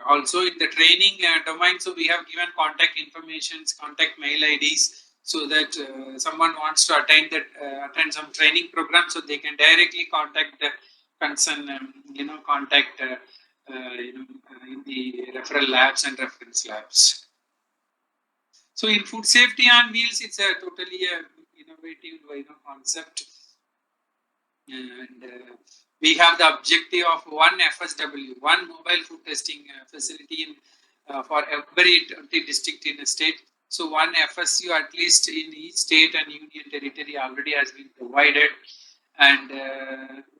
Speaker 2: also in the training domain. So we have given contact informations, contact mail IDs, so that someone wants to attend some training program, so they can directly contact the concern, contact in the referral labs and reference labs. So in food safety on wheels, it's a totally innovative concept, and we have the objective of one FSW, one mobile food testing facility for every district in a state. So one FSU at least in each state and union territory already has been provided, and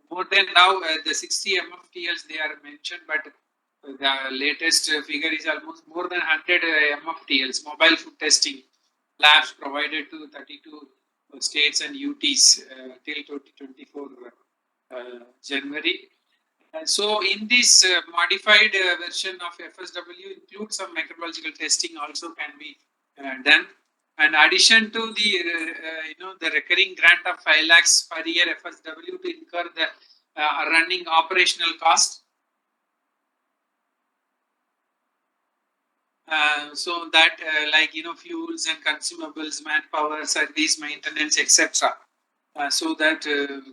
Speaker 2: more than now the 60 MFTLs they are mentioned, but the latest figure is almost more than 100 MFTLs, mobile food testing labs provided to 32 states and UTs till 2024 January. So in this modified version of FSW include some microbiological testing also can be done. In addition to the the recurring grant of 5 lakhs per year FSW to incur the running operational cost. So that like fuels and consumables, manpower, service maintenance, etc. So that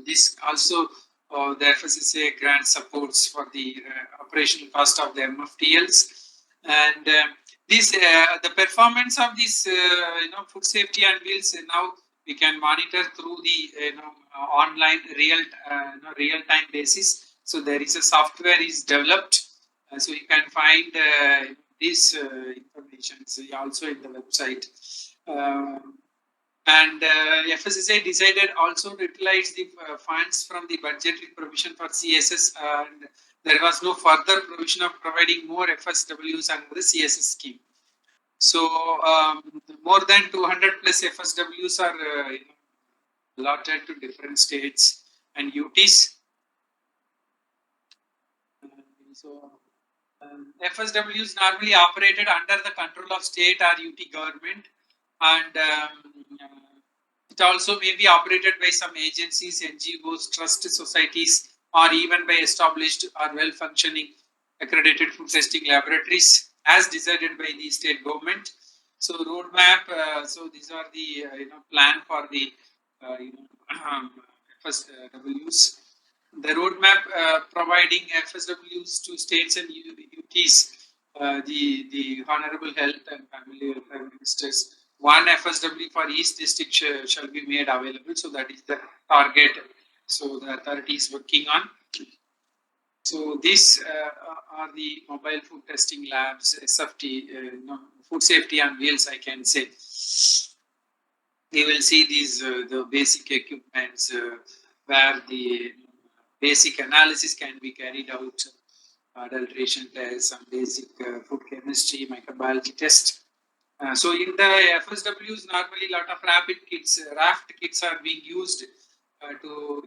Speaker 2: this also the FSSA grant supports for the operational cost of the MFTLs, and this the performance of this food safety and bills now we can monitor through the online real time basis. So there is a software is developed, so you can find this information also in the website. Um, and FSSA decided also to utilize the funds from the budgetary provision for CSS, and there was no further provision of providing more FSWs under the CSS scheme. So more than 200 plus FSWs are allotted to different states and UTs. So FSWs normally operated under the control of state or UT government, and it also may be operated by some agencies, NGOs, trust societies, or even by established or well functioning accredited food testing laboratories as decided by the state government. So roadmap. So these are the plan for the FSWs. The roadmap providing FSWs to states and UTs, the Honorable Health and Family Welfare Ministers, one FSW for each district shall be made available. So that is the target. So the authority is working on. So these are the mobile food testing labs, SFT, food safety on wheels, I can say. We will see these the basic equipments where the basic analysis can be carried out, adulteration tests, some basic food chemistry, microbiology test. So in the FSWs, normally a lot of rapid kits, raft kits are being used to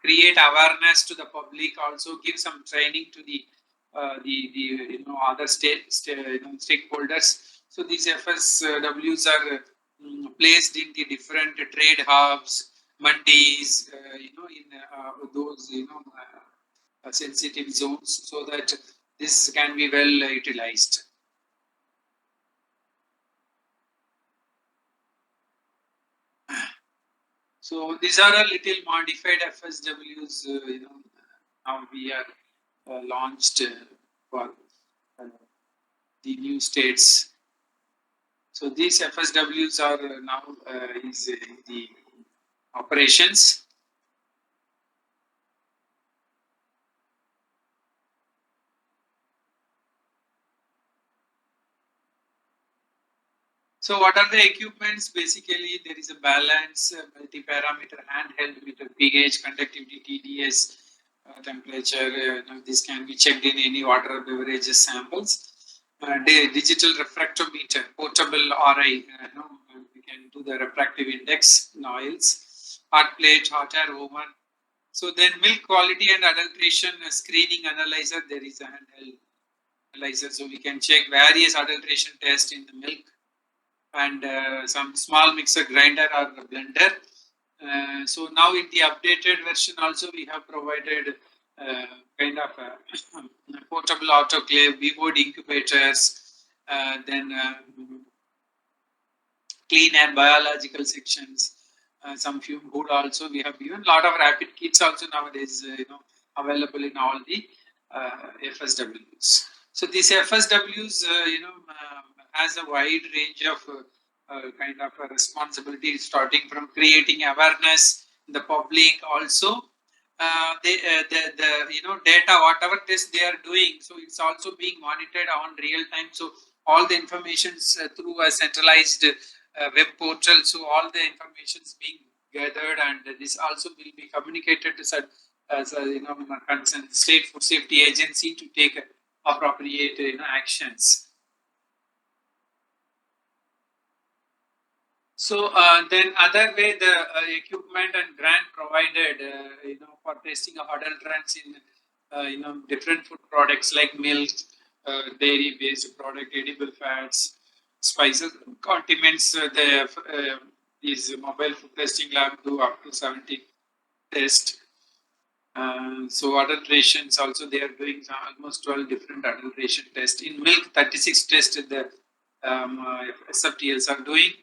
Speaker 2: create awareness to the public. Also give some training to the other stakeholders. So these FSWs are placed in the different trade hubs, mandis, in those sensitive zones, so that this can be well utilized. So these are a little modified FSWs. Now we are launched for the new states. So these FSWs are now is the operations. So what are the equipments? Basically, there is a balance, multi-parameter handheld meter, pH, conductivity, TDS, temperature. This can be checked in any water or beverages samples. Digital refractometer, portable RI. We can do the refractive index in oils, hot plate, hot air oven. So then milk quality and adulteration screening analyzer. There is a handheld analyzer, so we can check various adulteration tests in the milk, and some small mixer grinder or blender. So now in the updated version also we have provided kind of portable autoclave, V-board incubators, then clean air biological sections, some fume hood also. We have given a lot of rapid kits also nowadays, available in all the FSWs. So these FSWs, has a wide range of kind of a responsibility, starting from creating awareness in the public. Also, the data, whatever test they are doing, so it's also being monitored on real time. So all the informations through a centralized web portal. So all the information is being gathered, and this also will be communicated to such as a concerned state food safety agency to take appropriate actions. So then other way the equipment and grant provided for testing of adulterants in different food products like milk, dairy-based product, edible fats, spices, condiments. These mobile food testing lab do up to 70 tests. So adulterations also they are doing almost 12 different adulteration tests. In milk, 36 tests the SFTLs are doing.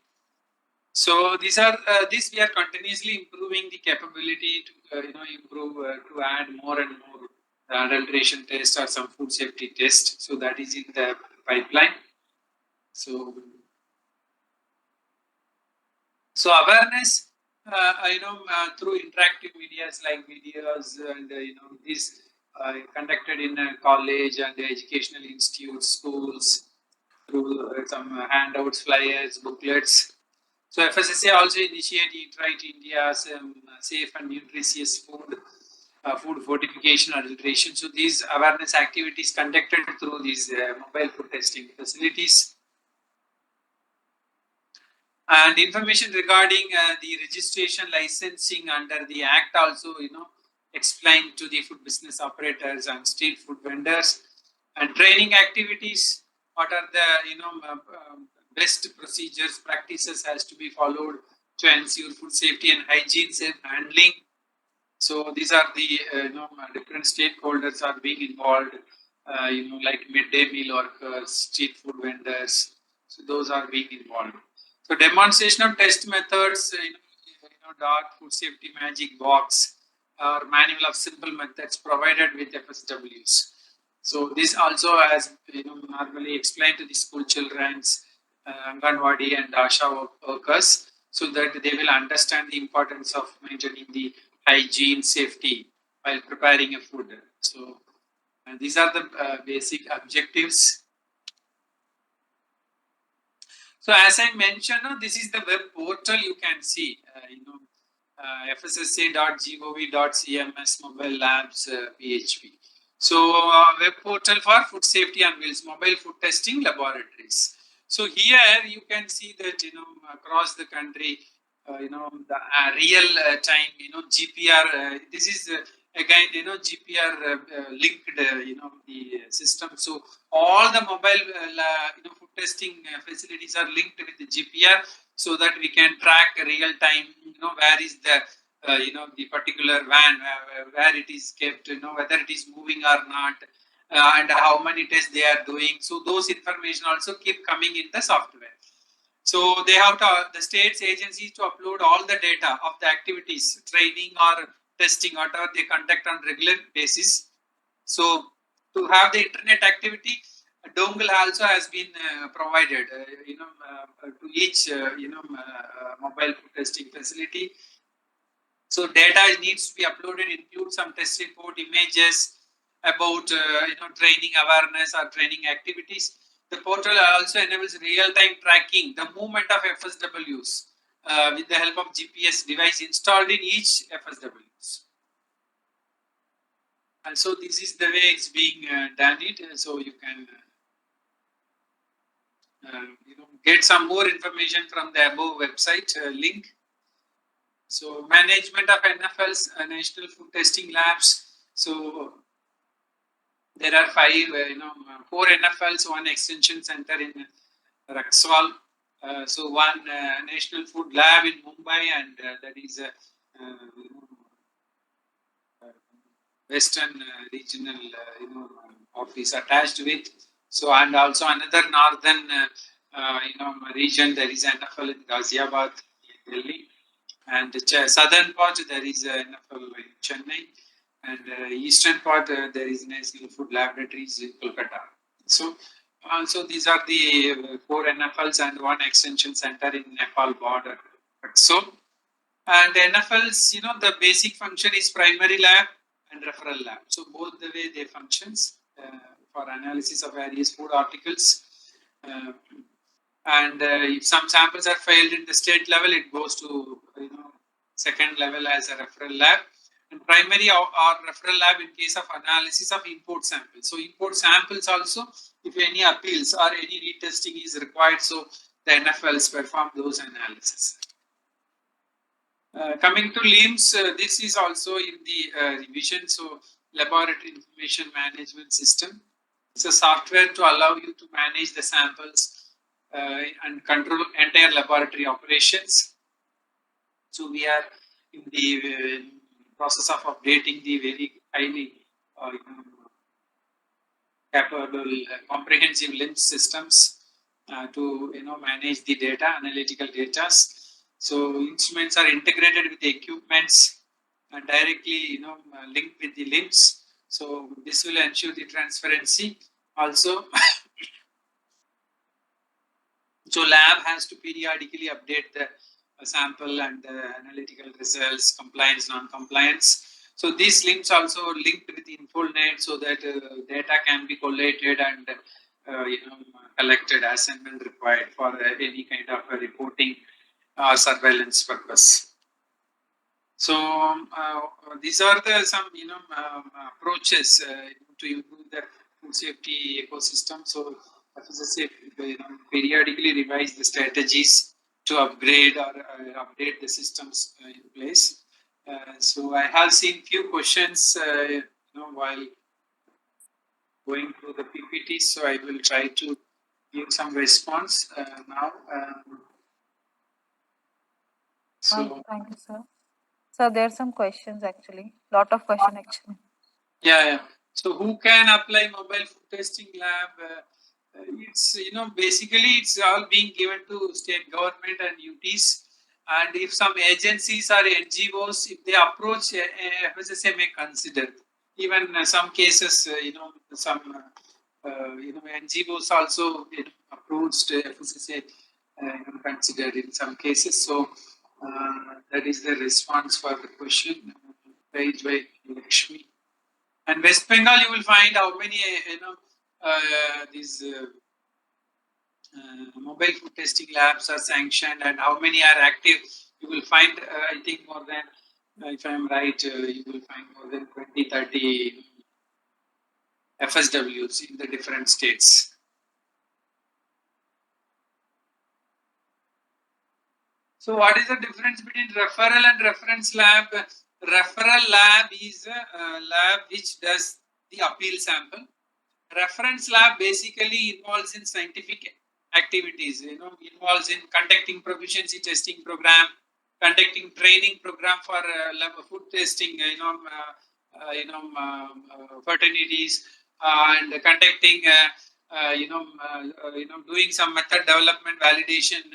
Speaker 2: So these are this we are continuously improving the capability to improve to add more and more adulteration test or some food safety test. So that is in the pipeline. So awareness, through interactive medias like videos and this conducted in college and educational institutes, schools, through some handouts, flyers, booklets. So FSSA also initiate Eat Right India's safe and nutritious food fortification adulteration. So these awareness activities conducted through these mobile food testing facilities. And information regarding the registration licensing under the act also explained to the food business operators and street food vendors. And training activities, what are the best procedures practices has to be followed to ensure food safety and hygiene safe handling. So these are the different stakeholders are being involved, like midday meal workers, street food vendors. So those are being involved. So demonstration of test methods, dark food safety magic box or manual of simple methods provided with FSWs. So this also has normally explained to the school children's, Anganwadi and Asha workers, so that they will understand the importance of maintaining the hygiene safety while preparing a food. So these are the basic objectives. So as I mentioned, this is the web portal you can see. FSSA.gov.cms mobile labs PHP. So web portal for food safety and wheels mobile food testing laboratories. So here you can see that across the country, the real time GPR. This is again GPR linked the system. So all the mobile food testing facilities are linked with the GPR, so that we can track real time where is the the particular van where it is kept, whether it is moving or not, and how many tests they are doing. So those information also keep coming in the software. So they have to the states agencies to upload all the data of the activities, training or testing, whatever they conduct on regular basis. So to have the internet activity, a dongle also has been provided, to each mobile testing facility. So data needs to be uploaded, include some test report, images about training awareness or training activities. The portal also enables real-time tracking the movement of FSWs with the help of GPS device installed in each FSWs. And so this is the way it's being done it. So you can get some more information from the above website link. So management of NFLs, National Food Testing Labs. So there are four NFLs, one extension center in Raxwal. So one National Food Lab in Mumbai, and that is Western Regional office attached with. So and also another northern region, there is NFL in Ghaziabad, Delhi, and the southern part there is NFL in Chennai, and eastern part there is National Food Laboratories in Kolkata. So so these are the four NFLs and one extension center in Nepal border. So and NFLs, the basic function is primary lab and referral lab. So both the way they functions for analysis of various food articles. And if some samples are failed in the state level, it goes to second level as a referral lab. And primary or referral lab in case of analysis of import samples. So import samples also, if any appeals or any retesting is required, so the NFLs perform those analysis. Coming to limbs, this is also in the revision. So laboratory information management system. It's a software to allow you to manage the samples and control entire laboratory operations. So we are in the process of updating the very highly capable comprehensive LIMS systems to manage the data, analytical data. So instruments are integrated with the equipments and directly linked with the LIMS. So this will ensure the transparency. Also, so lab has to periodically update the sample and the analytical results, compliance, non-compliance. So these links also linked with InfoNet so that data can be collated and collected as and when required for any kind of reporting or surveillance purpose. So these are the some approaches to improve the food safety ecosystem. So FSSA periodically revise the strategies to upgrade or update the systems in place. So I have seen few questions while going through the PPT. So I will try to give some response now. So
Speaker 1: Thank you, sir. So there are some questions actually. Lot of question actually.
Speaker 2: yeah. So who can apply mobile food testing lab? It's basically it's all being given to state government and UTs, and if some agencies or NGOs, if they approach FSSA may consider. Even some cases, some NGOs also approached FSSA considered in some cases. So that is the response for the question raised by Lakshmi. And West Bengal, you will find how many these mobile food testing labs are sanctioned and how many are active. You will find, I think, more than, if I am right, you will find more than 20, 30 FSWs in the different states. So, what is the difference between referral and reference lab? Referral lab is a lab which does the appeal sample. Reference lab basically involves in scientific activities, involves in conducting proficiency testing program, conducting training program for food testing, fraternities, and conducting, doing some method development validation,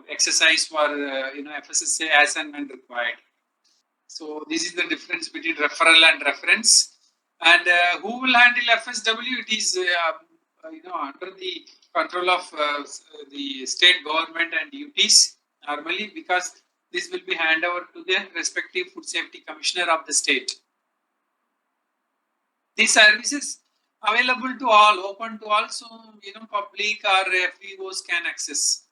Speaker 2: exercise for FSSA as and when required. So this is the difference between referral and reference. And who will handle FSW? It is under the control of the state government and UTs normally, because this will be handed over to the respective food safety commissioner of the state. These services available to all, open to all, so public or FEOs can access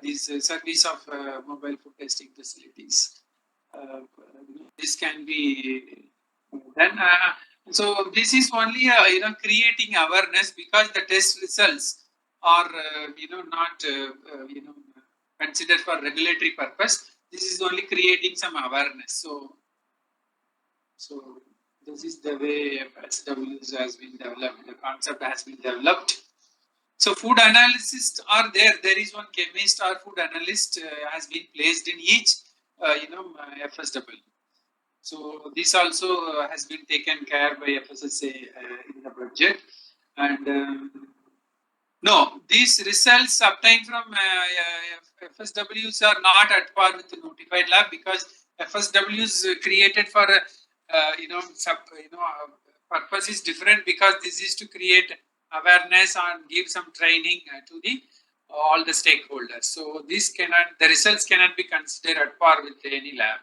Speaker 2: these service of mobile food testing facilities. This can be done. So this is only creating awareness, because the test results are not considered for regulatory purpose. This is only creating some awareness. So this is the way SWs has been developed. The concept has been developed. So food analysts are there. There is one chemist or food analyst has been placed in each FSW. So this also has been taken care by FSSA in the budget. And no, these results obtained from FSWs are not at par with the notified lab, because FSWs created for purpose is different, because this is to create awareness and give some training to the all the stakeholders. So the results cannot be considered at par with any lab.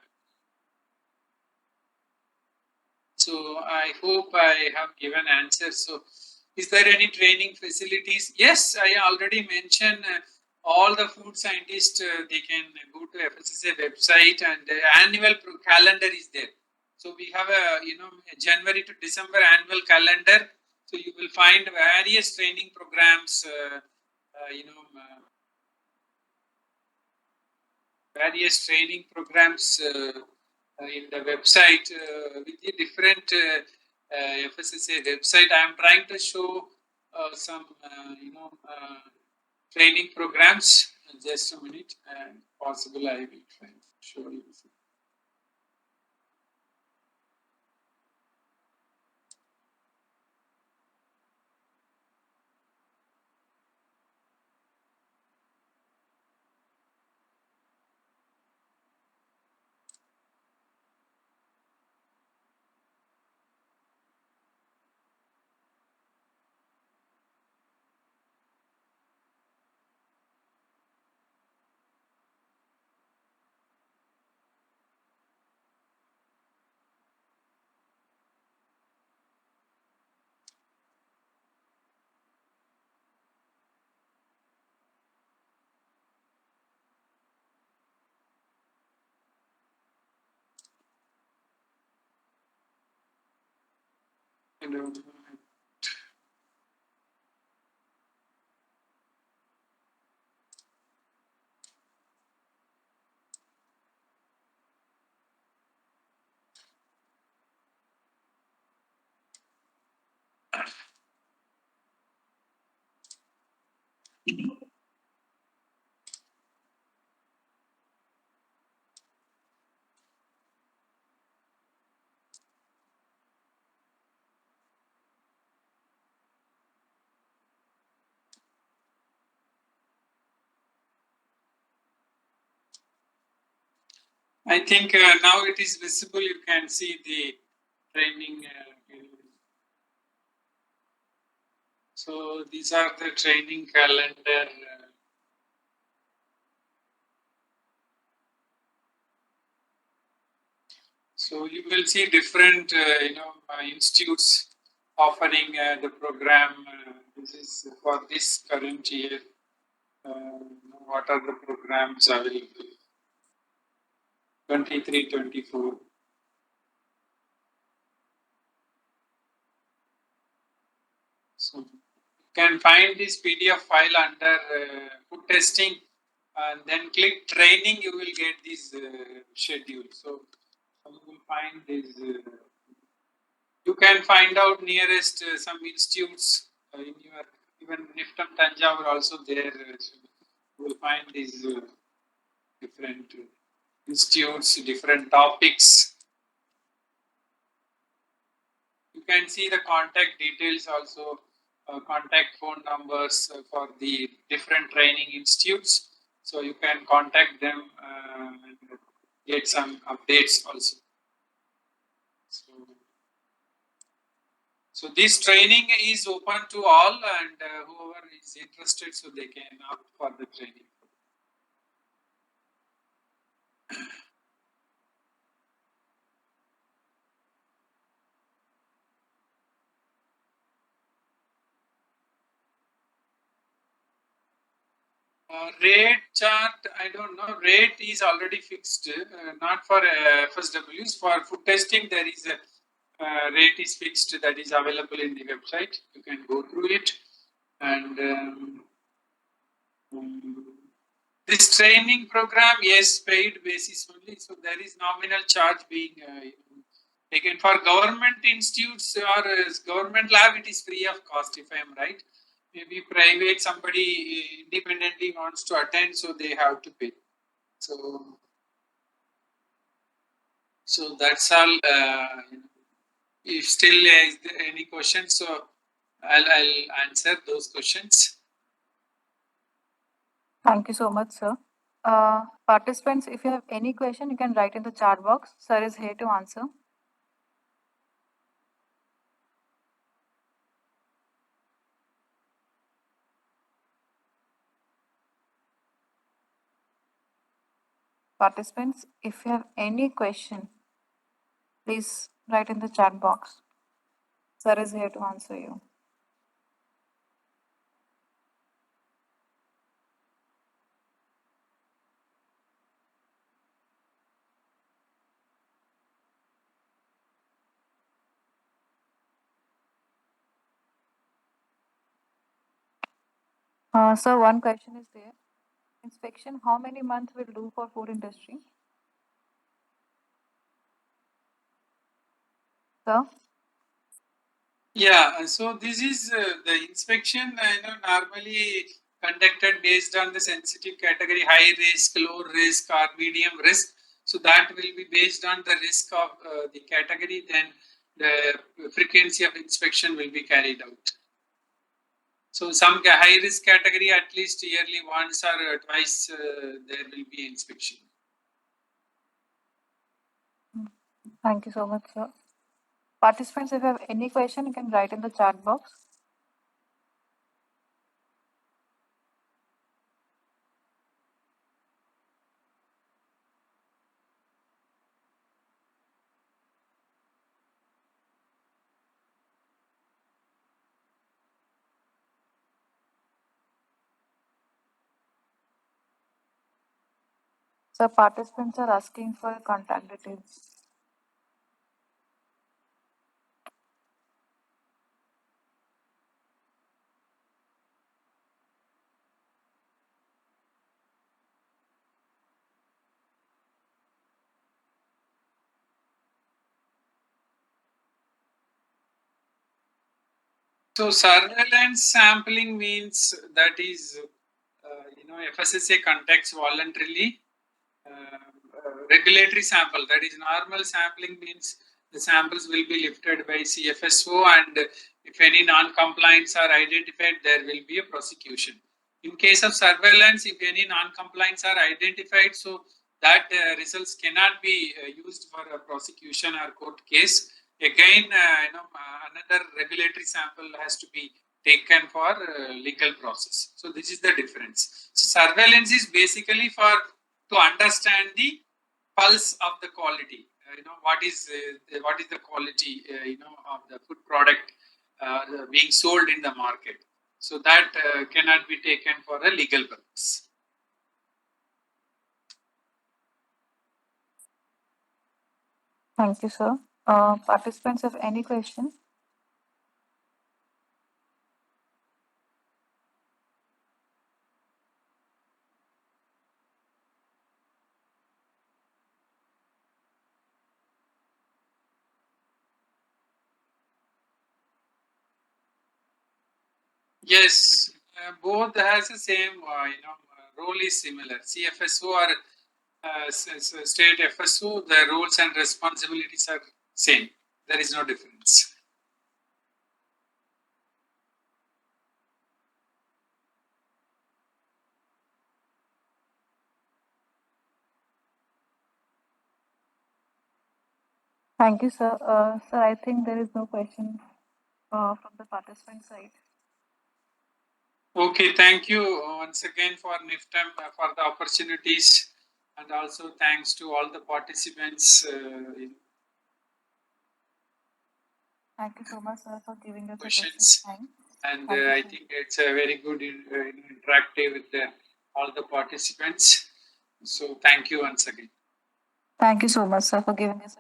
Speaker 2: So I hope I have given answers. So is there any training facilities? Yes, I already mentioned all the food scientists, they can go to FSSA website, and the annual calendar is there. So we have a January to December annual calendar. So you will find various training programs, various training programs in the website with the different FSSA website. I am trying to show some training programs. Just a minute, and possible I will try to show you. And, I think now it is visible. You can see the training. So these are the training calendar. So you will see different, institutes offering the program. This is for this current year. What are the programs available? 23, 24. So you can find this PDF file under food testing, and then click training. You will get this schedule. So you will find this. You can find out nearest some institutes in your even Niftam Tanjavur also there. So you will find these different institutes, different topics. You can see the contact details also, contact phone numbers for the different training institutes. So you can contact them and get some updates also. So, so this training is open to all, and whoever is interested, so they can opt for the training. Rate chart, I don't know. Rate is already fixed, not for FSWs. For food testing, there is a rate is fixed that is available in the website. You can go through it. And this training program, yes, paid basis only. So there is nominal charge being taken for government institutes or government lab. It is free of cost, if I am right. Maybe private, somebody independently wants to attend, so they have to pay. So, so that's all. If still is there any questions, so I'll answer those questions.
Speaker 1: Thank you so much, sir. Participants, if you have any question, you can write in the chat box. Sir is here to answer. Participants, if you have any question, please write in the chat box. Sir is here to answer you. Sir, one question is there. Inspection, how many months will do for food industry? Sir?
Speaker 2: Yeah, so this is the inspection, normally conducted based on the sensitive category, high risk, low risk, or medium risk. So that will be based on the risk of the category. Then the frequency of inspection will be carried out. So some high risk category, at least yearly once or twice, there will be inspection.
Speaker 1: Thank you so much, sir. Participants, if you have any question, you can write in the chat box. So participants are asking for contact details.
Speaker 2: So surveillance sampling means that is, FSSA conducts voluntarily regulatory sample. That is normal sampling means the samples will be lifted by CFSO, and if any non-compliance are identified, there will be a prosecution. In case of surveillance, if any non-compliance are identified, so that results cannot be used for a prosecution or court case. Again, another regulatory sample has to be taken for legal process. So this is the difference. So surveillance is basically for to understand the pulse of the quality. What is the quality of the food product being sold in the market. So that cannot be taken for a legal purpose.
Speaker 1: Thank you, sir. Participants have any question?
Speaker 2: Yes, both has the same role is similar. CFSO or state FSO, the roles and responsibilities are same. There is no difference.
Speaker 1: Thank you, sir. Sir, I think there is no question from the participant side.
Speaker 2: Okay, thank you once again for NIFTAM for the opportunities, and also thanks to all the participants
Speaker 1: Thank you so much, sir, for giving us a
Speaker 2: questions.
Speaker 1: time.
Speaker 2: And
Speaker 1: Thank you,
Speaker 2: I
Speaker 1: sir.
Speaker 2: think it's a very good interactive with all the participants. So thank you once again.
Speaker 1: Thank you so much, sir, for giving us a